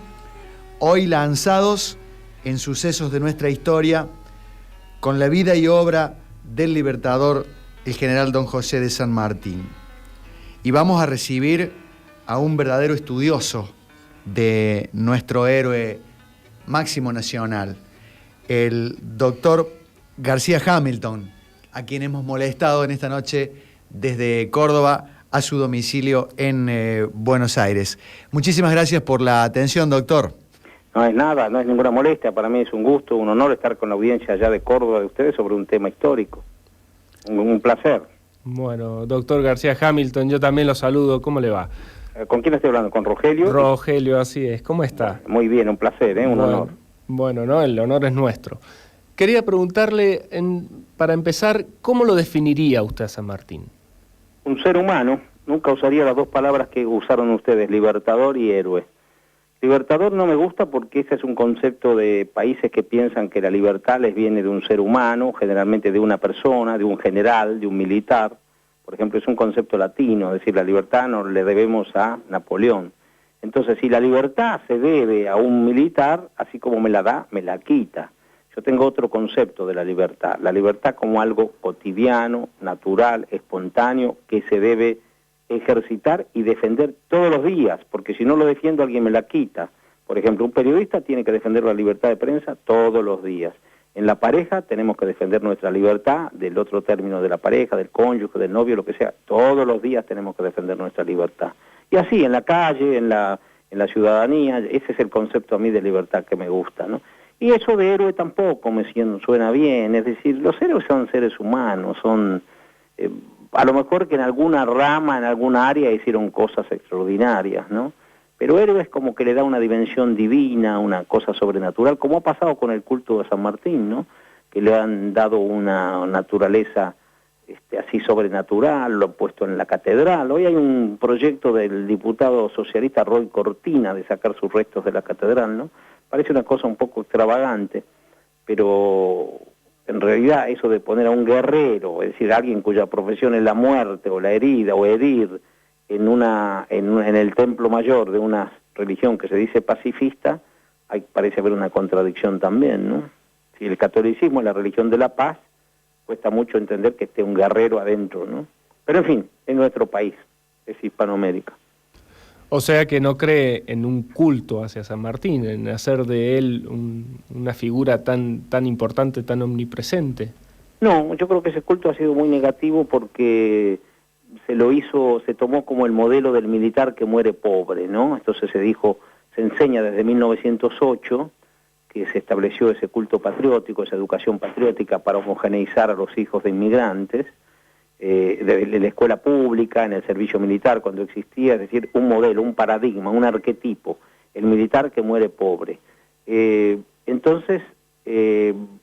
Hoy lanzados en Sucesos de nuestra historia con la vida y obra del libertador, el general Don José de San Martín. Y vamos a recibir a un verdadero estudioso de nuestro héroe máximo nacional, el doctor García Hamilton, a quien hemos molestado en esta noche desde Córdoba a su domicilio en Buenos Aires. Muchísimas gracias por la atención, doctor. No es nada, no es ninguna molestia, para mí es un gusto, un honor estar con la audiencia allá de Córdoba de ustedes sobre un tema histórico. Un placer. Bueno, doctor García Hamilton, yo también lo saludo, ¿cómo le va? ¿Con quién estoy hablando? ¿Con Rogelio? Rogelio, así es, ¿cómo está? Muy bien, un placer, un honor. Bueno, no, el honor es nuestro. Quería preguntarle, para empezar, ¿cómo lo definiría usted a San Martín? Un ser humano, nunca usaría las dos palabras que usaron ustedes, libertador y héroe. Libertador no me gusta porque ese es un concepto de países que piensan que la libertad les viene de un ser humano, generalmente de una persona, de un general, de un militar. Por ejemplo, es un concepto latino, es decir, la libertad no le debemos a Napoleón. Entonces, si la libertad se debe a un militar, así como me la da, me la quita. Yo tengo otro concepto de la libertad como algo cotidiano, natural, espontáneo, que se debe ejercitar y defender todos los días, porque si no lo defiendo alguien me la quita. Por ejemplo, un periodista tiene que defender la libertad de prensa todos los días. En la pareja tenemos que defender nuestra libertad, del otro término de la pareja, del cónyuge, del novio, lo que sea. Todos los días tenemos que defender nuestra libertad. Y así, en la calle, en la ciudadanía, ese es el concepto a mí de libertad que me gusta, ¿no? Y eso de héroe tampoco me suena bien, es decir, los héroes son seres humanos, son... a lo mejor que en alguna rama, en alguna área hicieron cosas extraordinarias, ¿no? Pero héroe es como que le da una dimensión divina, una cosa sobrenatural, como ha pasado con el culto de San Martín, ¿no? Que le han dado una naturaleza así sobrenatural, lo han puesto en la catedral. Hoy hay un proyecto del diputado socialista Roy Cortina de sacar sus restos de la catedral, ¿no? Parece una cosa un poco extravagante, pero en realidad eso de poner a un guerrero, es decir, alguien cuya profesión es la muerte o la herida o herir en el templo mayor de una religión que se dice pacifista, parece haber una contradicción también, ¿no? Si el catolicismo es la religión de la paz, cuesta mucho entender que esté un guerrero adentro, ¿no? Pero en fin, es nuestro país, es Hispanoamérica. O sea que no cree en un culto hacia San Martín, en hacer de él una figura tan importante, tan omnipresente. No, yo creo que ese culto ha sido muy negativo porque se tomó como el modelo del militar que muere pobre, ¿no? Entonces se enseña desde 1908 que se estableció ese culto patriótico, esa educación patriótica para homogeneizar a los hijos de inmigrantes, de la escuela pública, en el servicio militar cuando existía, es decir, un modelo, un paradigma, un arquetipo. el militar que muere pobre. Entonces,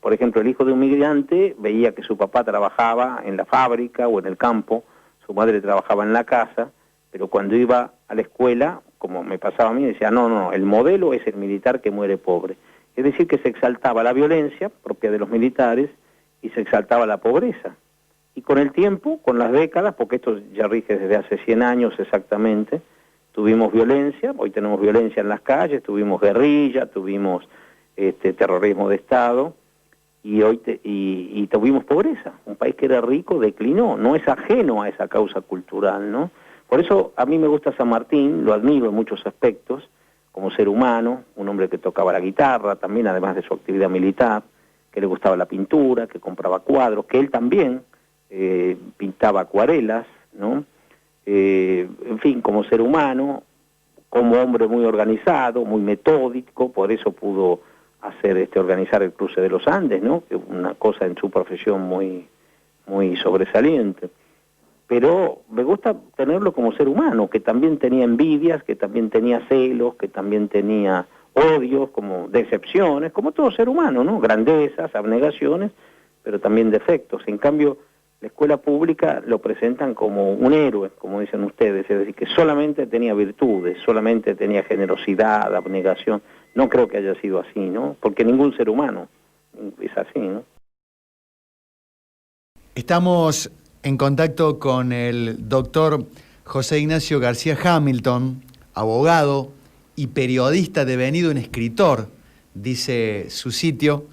por ejemplo, el hijo de un migrante veía que su papá trabajaba en la fábrica o en el campo, su madre trabajaba en la casa, pero cuando iba a la escuela, como me pasaba a mí, decía, no, el modelo es el militar que muere pobre. Es decir, que se exaltaba la violencia propia de los militares y se exaltaba la pobreza. Y con el tiempo, con las décadas, porque esto ya rige desde hace 100 años exactamente, tuvimos violencia, hoy tenemos violencia en las calles, tuvimos guerrilla, tuvimos terrorismo de Estado, y hoy y tuvimos pobreza. Un país que era rico declinó, no es ajeno a esa causa cultural, ¿no? Por eso a mí me gusta San Martín, lo admiro en muchos aspectos, como ser humano, un hombre que tocaba la guitarra también, además de su actividad militar, que le gustaba la pintura, que compraba cuadros, que él también pintaba acuarelas, ¿no? En fin, como ser humano, como hombre muy organizado, muy metódico, por eso pudo hacer organizar el cruce de los Andes, ¿no? Que una cosa en su profesión muy sobresaliente. Pero me gusta tenerlo como ser humano, que también tenía envidias, que también tenía celos, que también tenía odios, como decepciones, como todo ser humano, ¿no? Grandezas, abnegaciones, pero también defectos. En cambio, la escuela pública lo presentan como un héroe, como dicen ustedes, es decir, que solamente tenía virtudes, solamente tenía generosidad, abnegación. No creo que haya sido así, ¿no? Porque ningún ser humano es así, ¿no? Estamos en contacto con el doctor José Ignacio García Hamilton, abogado y periodista devenido en escritor, dice su sitio,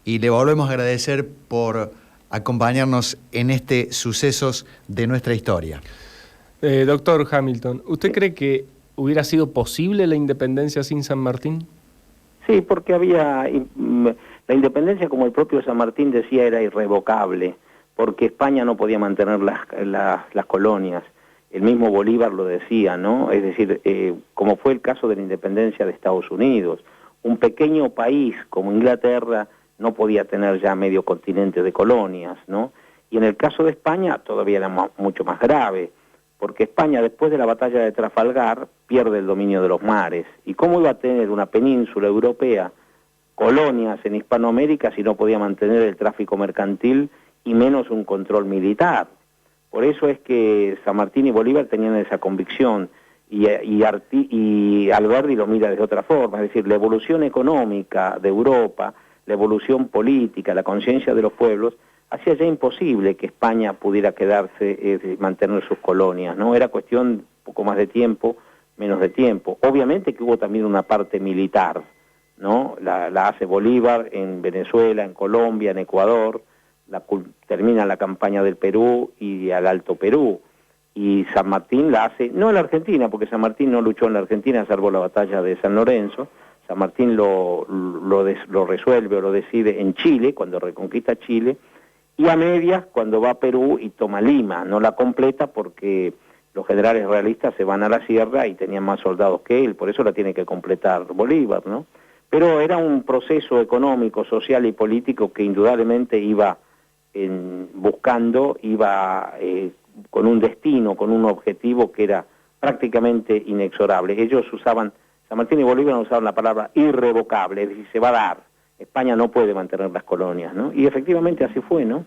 y le volvemos a agradecer por acompañarnos en sucesos de nuestra historia. Doctor Hamilton, ¿usted cree que hubiera sido posible la independencia sin San Martín? Sí, porque había... La independencia, como el propio San Martín decía, era irrevocable, porque España no podía mantener las colonias. El mismo Bolívar lo decía, ¿no? Es decir, como fue el caso de la independencia de Estados Unidos, un pequeño país como Inglaterra no podía tener ya medio continente de colonias, ¿no? Y en el caso de España todavía era mucho más grave, porque España, después de la batalla de Trafalgar, pierde el dominio de los mares. ¿Y cómo iba a tener una península europea, colonias en Hispanoamérica, si no podía mantener el tráfico mercantil y menos un control militar? Por eso es que San Martín y Bolívar tenían esa convicción, y Alberdi lo mira de otra forma, es decir, la evolución económica de Europa, la evolución política, la conciencia de los pueblos, hacía ya imposible que España pudiera quedarse, mantener sus colonias, ¿no? Era cuestión un poco más de tiempo, menos de tiempo. Obviamente que hubo también una parte militar, ¿no? La hace Bolívar en Venezuela, en Colombia, en Ecuador, termina la campaña del Perú y al Alto Perú, y San Martín la hace, no en la Argentina, porque San Martín no luchó en la Argentina, salvo la batalla de San Lorenzo. San Martín lo resuelve o lo decide en Chile, cuando reconquista Chile, y a medias cuando va a Perú y toma Lima. No la completa porque los generales realistas se van a la sierra y tenían más soldados que él, por eso la tiene que completar Bolívar, ¿no? Pero era un proceso económico, social y político que indudablemente iba buscando, con un destino, con un objetivo que era prácticamente inexorable. Ellos usaban, San Martín y Bolívar usaban la palabra irrevocable, es decir, se va a dar. España no puede mantener las colonias, ¿no? Y efectivamente así fue, ¿no?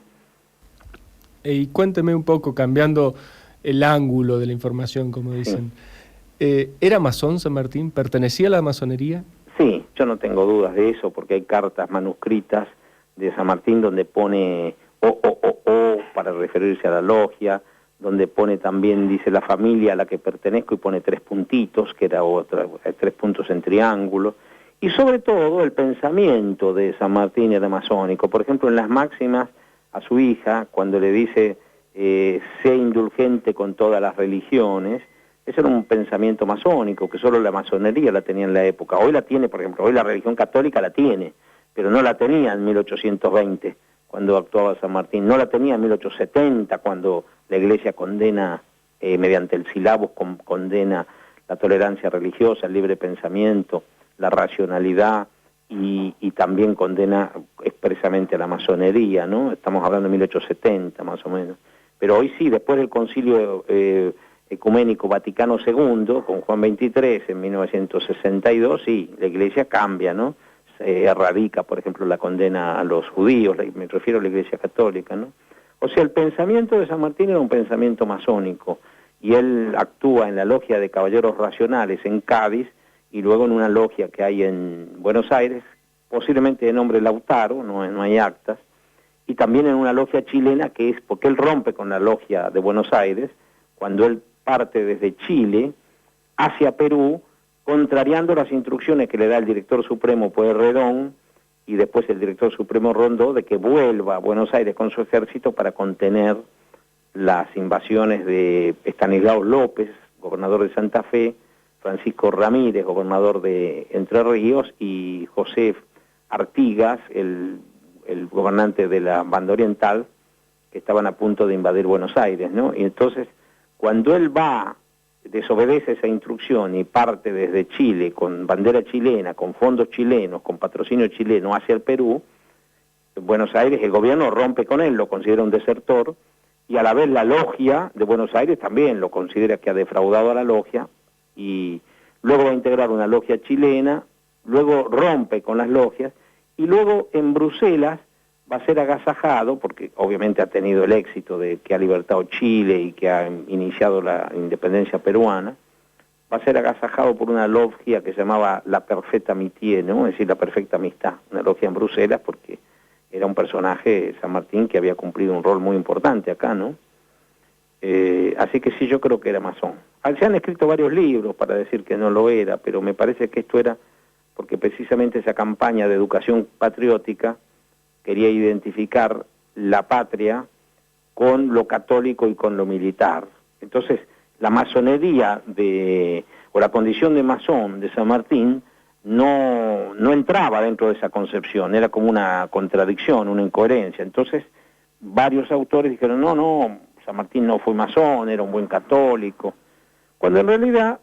Y cuénteme un poco, cambiando el ángulo de la información, como dicen. Sí. ¿Era masón San Martín? ¿Pertenecía a la masonería? Sí, yo no tengo dudas de eso, porque hay cartas manuscritas de San Martín donde pone o para referirse a la logia, donde pone también, dice, la familia a la que pertenezco, y pone 3 puntitos, que era 3 puntos en triángulo, y sobre todo el pensamiento de San Martín era masónico. Por ejemplo, en las máximas a su hija, cuando le dice, sé indulgente con todas las religiones, eso era un pensamiento masónico, que solo la masonería la tenía en la época. Hoy la tiene, por ejemplo, hoy la religión católica la tiene, pero no la tenía en 1820, cuando actuaba San Martín, no la tenía en 1870, cuando la Iglesia condena, mediante el sílabus, condena la tolerancia religiosa, el libre pensamiento, la racionalidad, y también condena expresamente a la masonería, ¿no? Estamos hablando de 1870 más o menos. Pero hoy sí, después del concilio Ecuménico Vaticano II, con Juan XXIII en 1962, sí, la Iglesia cambia, ¿no? Se erradica, por ejemplo, la condena a los judíos, me refiero a la Iglesia Católica, ¿no? O sea, el pensamiento de San Martín era un pensamiento masónico, y él actúa en la logia de Caballeros Racionales en Cádiz, y luego en una logia que hay en Buenos Aires, posiblemente de nombre Lautaro, no hay actas, y también en una logia chilena, que es porque él rompe con la logia de Buenos Aires, cuando él parte desde Chile hacia Perú, contrariando las instrucciones que le da el director supremo Pueyrredón y después el director supremo Rondó, de que vuelva a Buenos Aires con su ejército para contener las invasiones de Estanislao López, gobernador de Santa Fe, Francisco Ramírez, gobernador de Entre Ríos, y José Artigas, el gobernante de la Banda Oriental, que estaban a punto de invadir Buenos Aires, ¿no? Y entonces, cuando él desobedece esa instrucción y parte desde Chile con bandera chilena, con fondos chilenos, con patrocinio chileno hacia el Perú, Buenos Aires, el gobierno rompe con él, lo considera un desertor, y a la vez la logia de Buenos Aires también lo considera que ha defraudado a la logia, y luego va a integrar una logia chilena, luego rompe con las logias, y luego en Bruselas va a ser agasajado, porque obviamente ha tenido el éxito de que ha libertado Chile y que ha iniciado la independencia peruana, va a ser agasajado por una logia que se llamaba La Perfecta Amitié, ¿no? Es decir, la perfecta amistad, una logia en Bruselas, porque era un personaje, San Martín, que había cumplido un rol muy importante acá, ¿no? Así que sí, yo creo que era masón. Se han escrito varios libros para decir que no lo era, pero me parece que esto era porque precisamente esa campaña de educación patriótica quería identificar la patria con lo católico y con lo militar. Entonces, la masonería o la condición de masón de San Martín no entraba dentro de esa concepción, era como una contradicción, una incoherencia. Entonces, varios autores dijeron, no, San Martín no fue masón, era un buen católico, cuando en realidad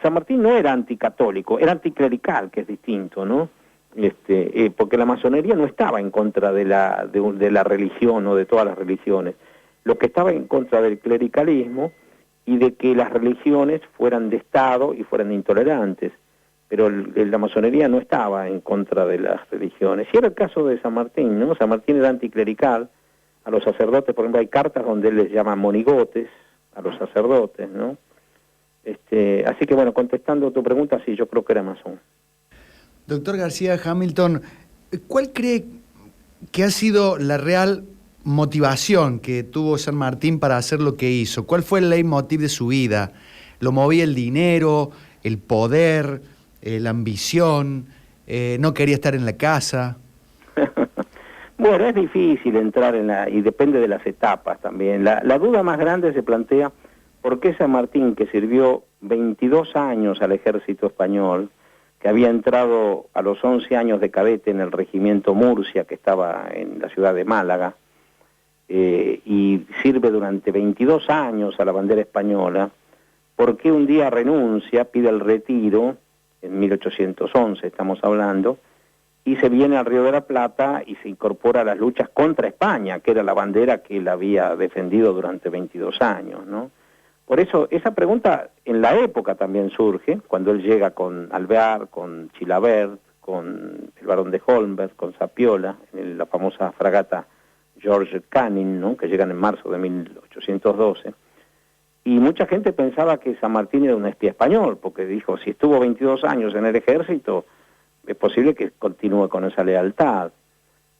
San Martín no era anticatólico, era anticlerical, que es distinto, ¿no? Porque la masonería no estaba en contra de la religión o de todas las religiones, lo que estaba en contra del clericalismo y de que las religiones fueran de Estado y fueran intolerantes, pero la masonería no estaba en contra de las religiones. Y era el caso de San Martín, ¿no? San Martín era anticlerical, a los sacerdotes, por ejemplo, hay cartas donde él les llama monigotes a los sacerdotes, ¿no? Así que bueno, contestando tu pregunta, sí, yo creo que era masón. Doctor García Hamilton, ¿cuál cree que ha sido la real motivación que tuvo San Martín para hacer lo que hizo? ¿Cuál fue el leitmotiv de su vida? ¿Lo movía el dinero, el poder, la ambición? ¿No quería estar en la casa? Bueno, es difícil entrar y depende de las etapas también. La duda más grande se plantea por qué San Martín, que sirvió 22 años al ejército español, que había entrado a los 11 años de cadete en el regimiento Murcia, que estaba en la ciudad de Málaga, y sirve durante 22 años a la bandera española, ¿por qué un día renuncia, pide el retiro, en 1811 estamos hablando, y se viene al Río de la Plata y se incorpora a las luchas contra España, que era la bandera que él había defendido durante 22 años, ¿no? Por eso, esa pregunta en la época también surge, cuando él llega con Alvear, con Chilavert, con el barón de Holmberg, con Sapiola, en la famosa fragata George Canning, ¿no? Que llegan en marzo de 1812, y mucha gente pensaba que San Martín era un espía español, porque dijo, si estuvo 22 años en el ejército, es posible que continúe con esa lealtad.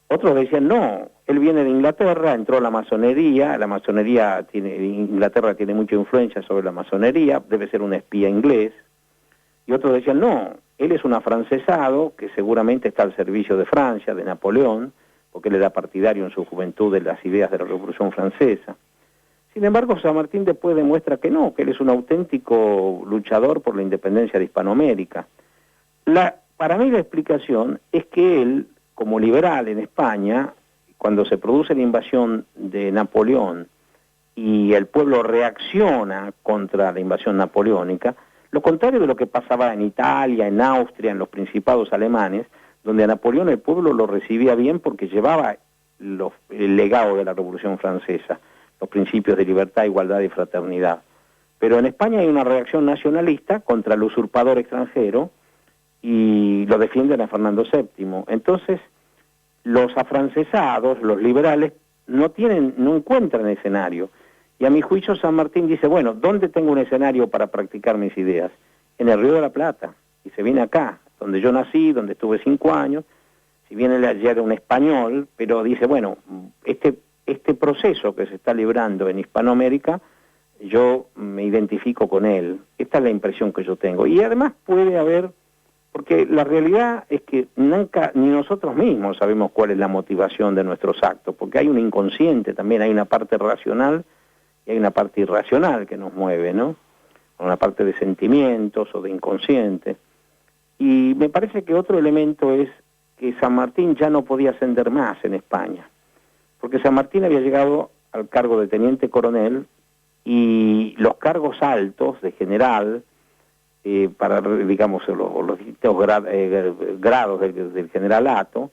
Otros decían, no, él viene de Inglaterra, entró a la masonería, Inglaterra tiene mucha influencia sobre la masonería, debe ser un espía inglés. Y otros decían, no, él es un afrancesado que seguramente está al servicio de Francia, de Napoleón, porque él era partidario en su juventud de las ideas de la Revolución Francesa. Sin embargo, San Martín después demuestra que no, que él es un auténtico luchador por la independencia de Hispanoamérica. Para mí la explicación es que él, como liberal en España, cuando se produce la invasión de Napoleón y el pueblo reacciona contra la invasión napoleónica, lo contrario de lo que pasaba en Italia, en Austria, en los principados alemanes, donde a Napoleón el pueblo lo recibía bien porque llevaba el legado de la Revolución Francesa, los principios de libertad, igualdad y fraternidad. Pero en España hay una reacción nacionalista contra el usurpador extranjero y lo defienden a Fernando VII. Entonces, los afrancesados, los liberales, no encuentran escenario. Y a mi juicio San Martín dice, bueno, ¿dónde tengo un escenario para practicar mis ideas? En el Río de la Plata. Y se viene acá, donde yo nací, donde estuve 5 años. Si bien él ya era un español, pero dice, bueno, este proceso que se está librando en Hispanoamérica, yo me identifico con él. Esta es la impresión que yo tengo. Y además puede haber, porque la realidad es que nunca, ni nosotros mismos sabemos cuál es la motivación de nuestros actos, porque hay un inconsciente también, hay una parte racional y hay una parte irracional que nos mueve, ¿no? Una parte de sentimientos o de inconsciente. Y me parece que otro elemento es que San Martín ya no podía ascender más en España, porque San Martín había llegado al cargo de teniente coronel y los cargos altos de general, para, digamos, los distintos grados del generalato,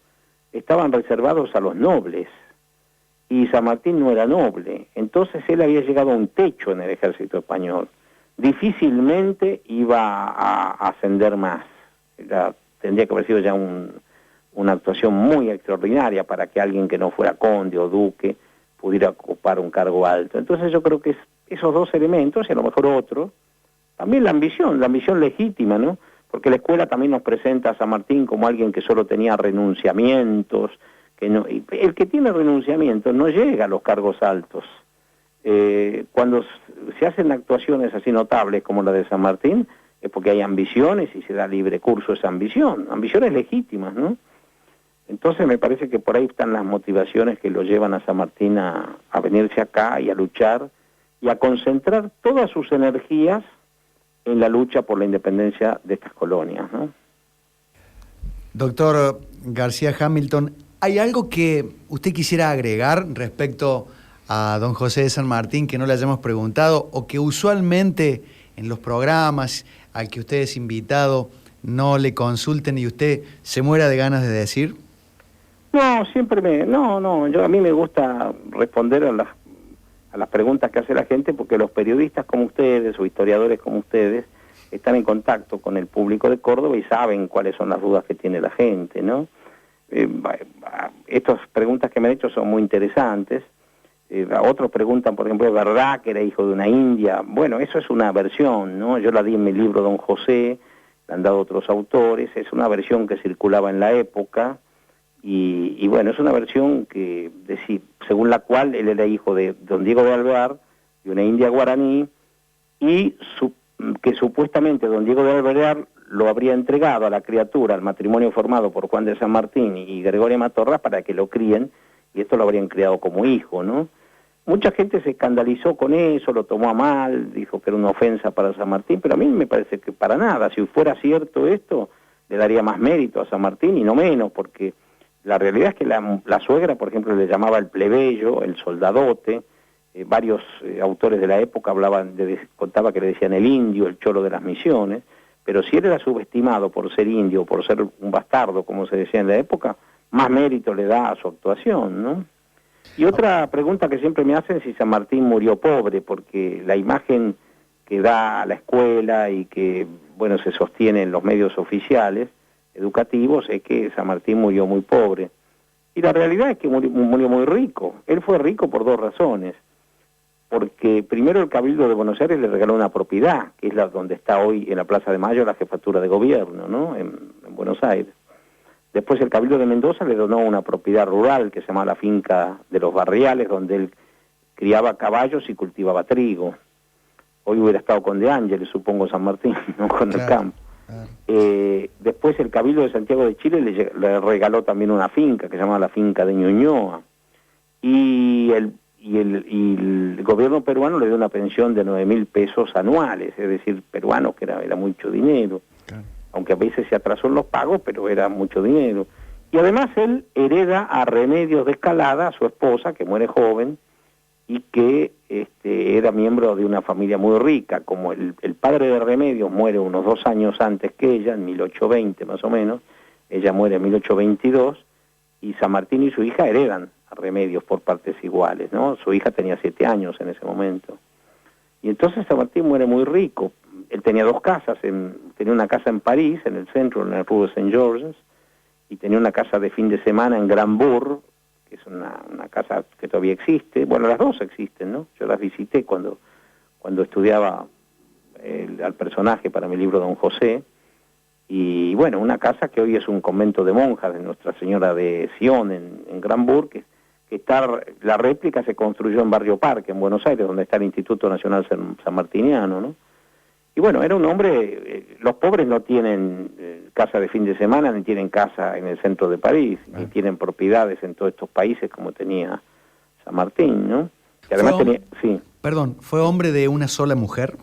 estaban reservados a los nobles, y San Martín no era noble, entonces él había llegado a un techo en el ejército español. Difícilmente iba a ascender más. Tendría que haber sido ya una actuación muy extraordinaria para que alguien que no fuera conde o duque pudiera ocupar un cargo alto. Entonces yo creo que esos dos elementos, y a lo mejor otro, también la ambición legítima, ¿no? Porque la escuela también nos presenta a San Martín como alguien que solo tenía renunciamientos, el que tiene renunciamientos no llega a los cargos altos. Cuando se hacen actuaciones así notables como la de San Martín, es porque hay ambiciones y se da libre curso a esa ambición, ambiciones legítimas, ¿no? Entonces me parece que por ahí están las motivaciones que lo llevan a San Martín a venirse acá y a luchar y a concentrar todas sus energías en la lucha por la independencia de estas colonias, ¿no? Doctor García Hamilton, ¿hay algo que usted quisiera agregar respecto a don José de San Martín que no le hayamos preguntado o que usualmente en los programas al que usted es invitado no le consulten y usted se muera de ganas de decir? No, a mí me gusta responder a las preguntas que hace la gente, porque los periodistas como ustedes o historiadores como ustedes están en contacto con el público de Córdoba y saben cuáles son las dudas que tiene la gente, ¿no? Estas preguntas que me han hecho son muy interesantes. Otros preguntan, por ejemplo, ¿es verdad que era hijo de una india? Bueno, eso es una versión, ¿no? Yo la di en mi libro Don José, la han dado otros autores, es una versión que circulaba en la época, y bueno, es una versión que según la cual él era hijo de don Diego de Alvear, de una india guaraní, y que supuestamente don Diego de Alvear lo habría entregado a la criatura, al matrimonio formado por Juan de San Martín y Gregoria Matorras para que lo críen, y esto lo habrían criado como hijo, ¿no? Mucha gente se escandalizó con eso, lo tomó a mal, dijo que era una ofensa para San Martín, pero a mí me parece que para nada. Si fuera cierto esto, le daría más mérito a San Martín y no menos, porque la realidad es que la suegra, por ejemplo, le llamaba el plebeyo, el soldadote. Varios autores de la época contaba que le decían el indio, el cholo de las misiones, pero si él era subestimado por ser indio, por ser un bastardo, como se decía en la época, más mérito le da a su actuación, ¿no? Y otra pregunta que siempre me hacen es si San Martín murió pobre, porque la imagen que da la escuela y que, bueno, se sostiene en los medios oficiales educativos es que San Martín murió muy pobre. Y la realidad es que murió muy rico. Él fue rico por dos razones. Porque primero el Cabildo de Buenos Aires le regaló una propiedad, que es donde está hoy en la Plaza de Mayo la jefatura de gobierno, ¿no? En Buenos Aires. Después el Cabildo de Mendoza le donó una propiedad rural que se llama la finca de los Barriales, donde él criaba caballos y cultivaba trigo. Hoy hubiera estado con De Ángeles, supongo, San Martín, ¿no? Con el campo. Claro. Después el Cabildo de Santiago de Chile le regaló también una finca que se llamaba la finca de Ñuñoa. Y el gobierno peruano le dio una pensión de 9.000 pesos anuales, es decir, peruano, que era mucho dinero. Claro. Aunque a veces se atrasó en los pagos, pero era mucho dinero. Y además él hereda a Remedios de Escalada, a su esposa, que muere joven, y que era miembro de una familia muy rica. Como el padre de Remedios muere unos 2 años antes que ella, en 1820 más o menos, ella muere en 1822, y San Martín y su hija heredan a Remedios por partes iguales, ¿no? Su hija tenía 7 años en ese momento. Y entonces San Martín muere muy rico. Él tenía dos casas, tenía una casa en París, en el centro, en el Rue de Saint Georges, y tenía una casa de fin de semana en Grambourg, que es una casa que todavía existe. Bueno, las dos existen, ¿no? Yo las visité cuando estudiaba al personaje para mi libro Don José. Y bueno, una casa que hoy es un convento de monjas de Nuestra Señora de Sion en Grambourg, que la réplica se construyó en Barrio Parque, en Buenos Aires, donde está el Instituto Nacional San Martiniano, ¿no? Y bueno, era un hombre, los pobres no tienen casa de fin de semana, ni tienen casa en el centro de París, ni tienen propiedades en todos estos países como tenía San Martín, ¿no? Que además sí. Perdón, ¿fue hombre de una sola mujer?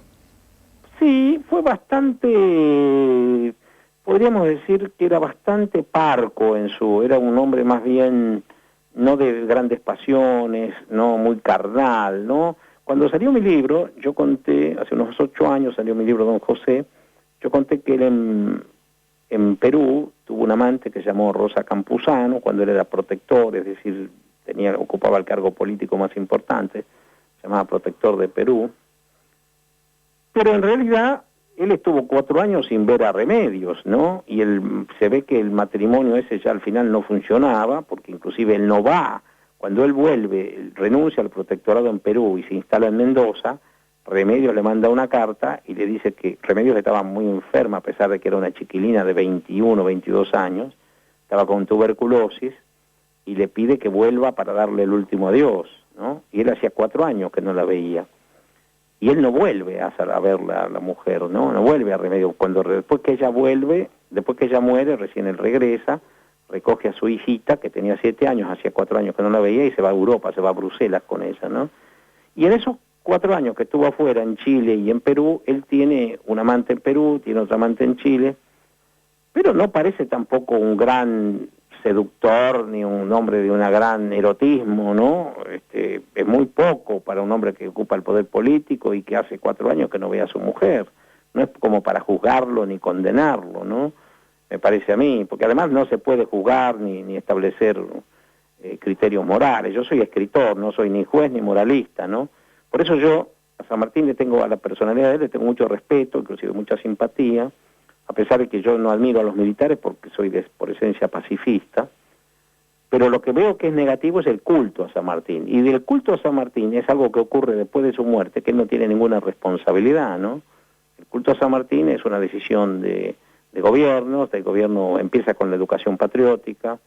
Sí, fue bastante, podríamos decir que era bastante parco era un hombre más bien, no de grandes pasiones, no muy carnal, ¿no? Cuando salió mi libro, yo conté, hace unos 8 años salió mi libro Don José, yo conté que él en Perú tuvo un amante que se llamó Rosa Campuzano, cuando él era protector, es decir, ocupaba el cargo político más importante, se llamaba protector de Perú, pero en realidad él estuvo 4 años sin ver a Remedios, ¿no? Y se ve que el matrimonio ese ya al final no funcionaba, porque inclusive él no va. Cuando él vuelve, renuncia al protectorado en Perú y se instala en Mendoza, Remedios le manda una carta y le dice que Remedios estaba muy enferma, a pesar de que era una chiquilina de 21, 22 años, estaba con tuberculosis, y le pide que vuelva para darle el último adiós, ¿no? Y él hacía 4 años que no la veía. Y él no vuelve a verla a la mujer, ¿no? No vuelve a Remedios. Después que ella vuelve, después que ella muere, recién él regresa, recoge a su hijita, que tenía 7 años, hacía 4 años que no la veía, y se va a Europa, se va a Bruselas con ella, ¿no? Y en esos 4 años que estuvo afuera, en Chile y en Perú, él tiene un amante en Perú, tiene otra amante en Chile, pero no parece tampoco un gran seductor, ni un hombre de un gran erotismo, ¿no? Es muy poco para un hombre que ocupa el poder político y que hace 4 años que no ve a su mujer. No es como para juzgarlo ni condenarlo, ¿no? Me parece a mí, porque además no se puede juzgar ni establecer criterios morales. Yo soy escritor, no soy ni juez ni moralista, ¿no? Por eso yo a San Martín a la personalidad de él le tengo mucho respeto, inclusive mucha simpatía, a pesar de que yo no admiro a los militares porque soy por esencia pacifista, pero lo que veo que es negativo es el culto a San Martín. Y del culto a San Martín es algo que ocurre después de su muerte, que él no tiene ninguna responsabilidad, ¿no? El culto a San Martín es una decisión de gobierno, el gobierno empieza con la educación patriótica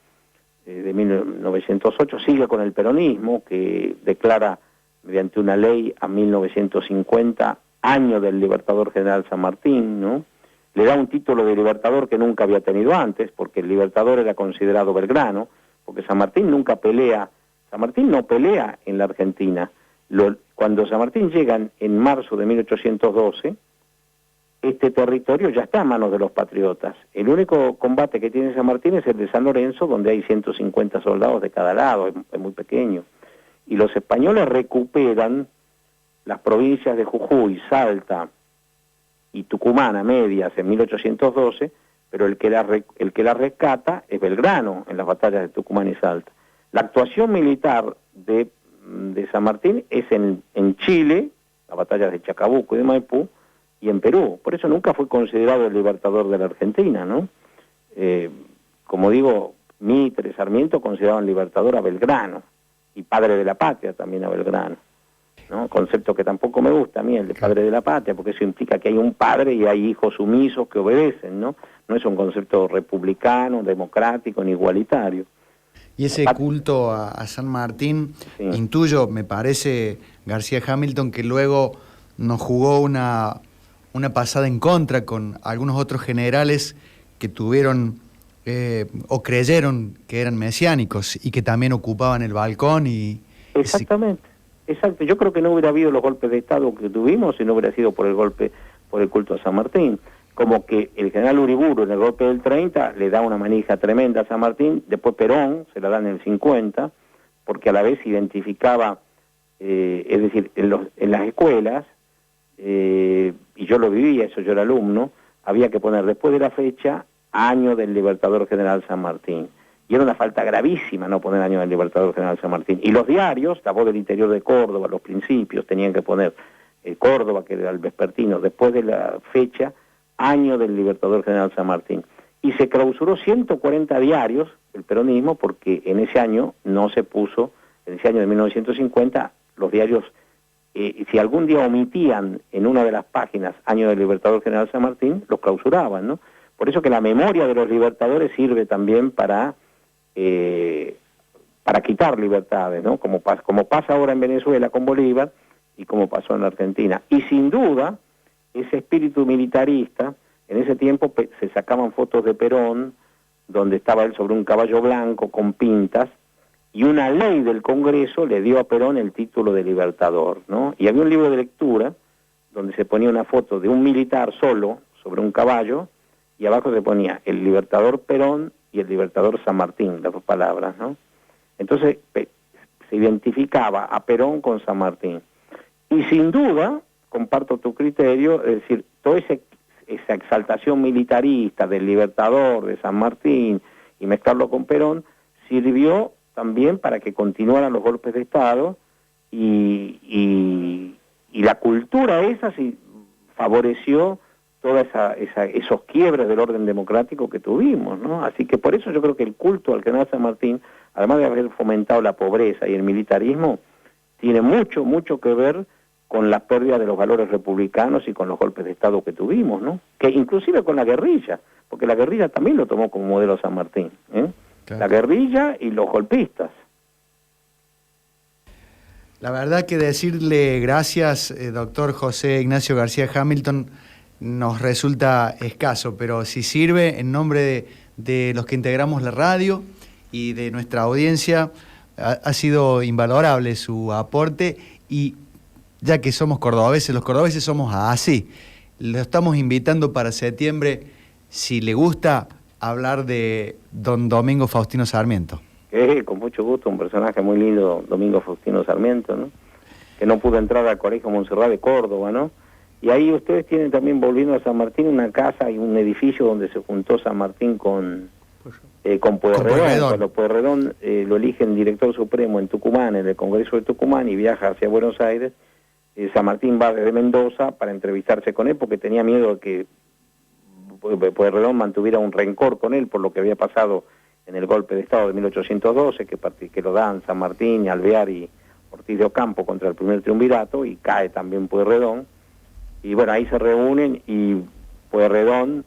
de 1908, sigue con el peronismo, que declara mediante una ley a 1950 año del Libertador General San Martín, ¿no? Le da un título de libertador que nunca había tenido antes, porque el libertador era considerado Belgrano, porque San Martín no pelea en la Argentina. Cuando San Martín llega en marzo de 1812, este territorio ya está en manos de los patriotas. El único combate que tiene San Martín es el de San Lorenzo, donde hay 150 soldados de cada lado, es muy pequeño. Y los españoles recuperan las provincias de Jujuy, Salta y Tucumán a medias en 1812, pero el que la rescata es Belgrano en las batallas de Tucumán y Salta. La actuación militar de San Martín es en Chile, las batallas de Chacabuco y de Maipú, y en Perú. Por eso nunca fue considerado el libertador de la Argentina, ¿no? Como digo, Mitre, Sarmiento consideraban libertador a Belgrano, y padre de la patria también a Belgrano, ¿no? Concepto que tampoco me gusta a mí, el de padre de la patria, porque eso implica que hay un padre y hay hijos sumisos que obedecen, ¿no? No es un concepto republicano, democrático, ni igualitario. Y ese culto a San Martín, sí. Intuyo, me parece, García Hamilton, que luego nos jugó una pasada en contra con algunos otros generales que tuvieron o creyeron que eran mesiánicos y que también ocupaban el balcón y... Exactamente, exacto. Yo creo que no hubiera habido los golpes de Estado que tuvimos si no hubiera sido por el culto a San Martín. Como que el general Uriburu en el golpe del 30 le da una manija tremenda a San Martín, después Perón se la da en el 50, porque a la vez identificaba, es decir, en las escuelas, y yo lo vivía, eso yo era alumno, había que poner después de la fecha año del Libertador General San Martín. Y era una falta gravísima no poner año del Libertador General San Martín. Y los diarios, La Voz del Interior de Córdoba, Los Principios, tenían que poner Córdoba, que era el vespertino, después de la fecha, año del Libertador General San Martín. Y se clausuró 140 diarios, el peronismo, porque en ese año no se puso, en ese año de 1950, los diarios, si algún día omitían en una de las páginas año del Libertador General San Martín, los clausuraban, ¿no? Por eso que la memoria de los libertadores sirve también para quitar libertades, ¿no? Como pasa ahora en Venezuela con Bolívar y como pasó en Argentina. Y sin duda, ese espíritu militarista, en ese tiempo se sacaban fotos de Perón, donde estaba él sobre un caballo blanco con pintas, y una ley del Congreso le dio a Perón el título de libertador, ¿no? Y había un libro de lectura donde se ponía una foto de un militar solo sobre un caballo, y abajo se ponía el libertador Perón y el libertador San Martín, las dos palabras, ¿no? Entonces se identificaba a Perón con San Martín. Y sin duda, comparto tu criterio, es decir, toda esa exaltación militarista del Libertador, de San Martín, y mezclarlo con Perón, sirvió también para que continuaran los golpes de Estado, y la cultura esa sí favoreció todos esos quiebres del orden democrático que tuvimos, ¿no? Así que por eso yo creo que el culto al general San Martín, además de haber fomentado la pobreza y el militarismo, tiene mucho, mucho que ver con la pérdida de los valores republicanos y con los golpes de Estado que tuvimos, ¿no? Que inclusive con la guerrilla, porque la guerrilla también lo tomó como modelo San Martín, ¿eh? Claro. La guerrilla y los golpistas. La verdad que decirle gracias, doctor José Ignacio García Hamilton, nos resulta escaso, pero si sirve, en nombre de los que integramos la radio y de nuestra audiencia, ha sido invalorable su aporte, y ya que somos cordobeses, los cordobeses somos así. Lo estamos invitando para septiembre, si le gusta, hablar de don Domingo Faustino Sarmiento. Con mucho gusto, un personaje muy lindo, Domingo Faustino Sarmiento, ¿no? Que no pudo entrar al Colegio Montserrat de Córdoba, ¿no? Y ahí ustedes tienen también, volviendo a San Martín, una casa y un edificio donde se juntó San Martín con Pueyrredón. Cuando Pueyrredón lo eligen director supremo en Tucumán, en el Congreso de Tucumán, y viaja hacia Buenos Aires, San Martín va desde Mendoza para entrevistarse con él, porque tenía miedo de que Pueyrredón mantuviera un rencor con él por lo que había pasado en el golpe de Estado de 1812, que lo dan San Martín, Alvear y Ortiz de Ocampo contra el primer triunvirato, y cae también Pueyrredón. Y bueno, ahí se reúnen, y Pueyrredón,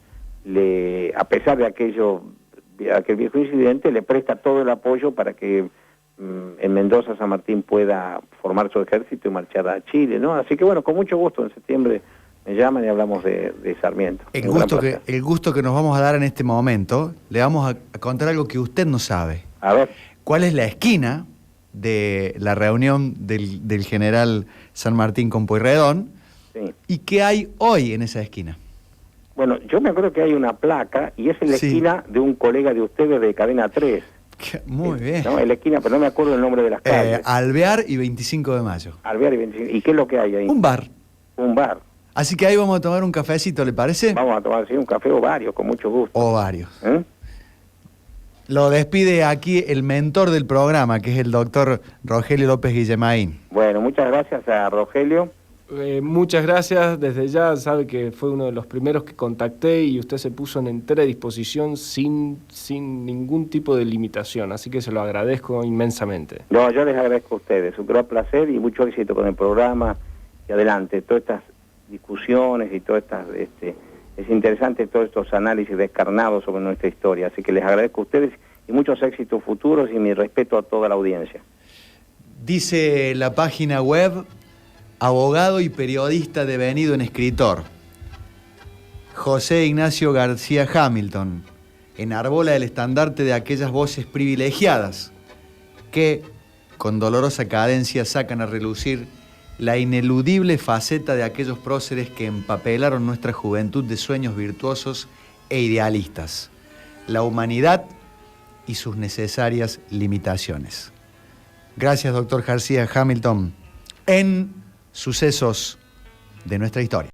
a pesar de aquel viejo incidente, le presta todo el apoyo para que en Mendoza San Martín pueda formar su ejército y marchar a Chile, ¿no? Así que bueno, con mucho gusto en septiembre me llaman y hablamos de Sarmiento. El gusto que nos vamos a dar en este momento, le vamos a contar algo que usted no sabe. A ver. ¿Cuál es la esquina de la reunión del general San Martín con Pueyrredón? Sí. ¿Y qué hay hoy en esa esquina? Bueno, yo me acuerdo que hay una placa, y es en la esquina de un colega de ustedes de Cadena 3. Muy bien. No, en la esquina, pero no me acuerdo el nombre de las calles. Alvear y 25 de Mayo. Alvear y 25. ¿Y qué es lo que hay ahí? Un bar. Un bar. Así que ahí vamos a tomar un cafecito, ¿le parece? Vamos a tomar, sí, un café o varios, con mucho gusto. O varios. Lo despide aquí el mentor del programa, que es el doctor Rogelio López Guillemaín. Bueno, muchas gracias a Rogelio. Muchas gracias, desde ya sabe que fue uno de los primeros que contacté, y usted se puso en entera disposición sin ningún tipo de limitación, así que se lo agradezco inmensamente. No, yo les agradezco a ustedes, un gran placer y mucho éxito con el programa, y adelante, todas estas discusiones y todas estas, es interesante todos estos análisis descarnados sobre nuestra historia, así que les agradezco a ustedes y muchos éxitos futuros y mi respeto a toda la audiencia. Dice la página web: abogado y periodista devenido en escritor, José Ignacio García Hamilton enarbola el estandarte de aquellas voces privilegiadas que, con dolorosa cadencia, sacan a relucir la ineludible faceta de aquellos próceres que empapelaron nuestra juventud de sueños virtuosos e idealistas, la humanidad y sus necesarias limitaciones. Gracias, doctor García Hamilton, en Sucesos de nuestra historia.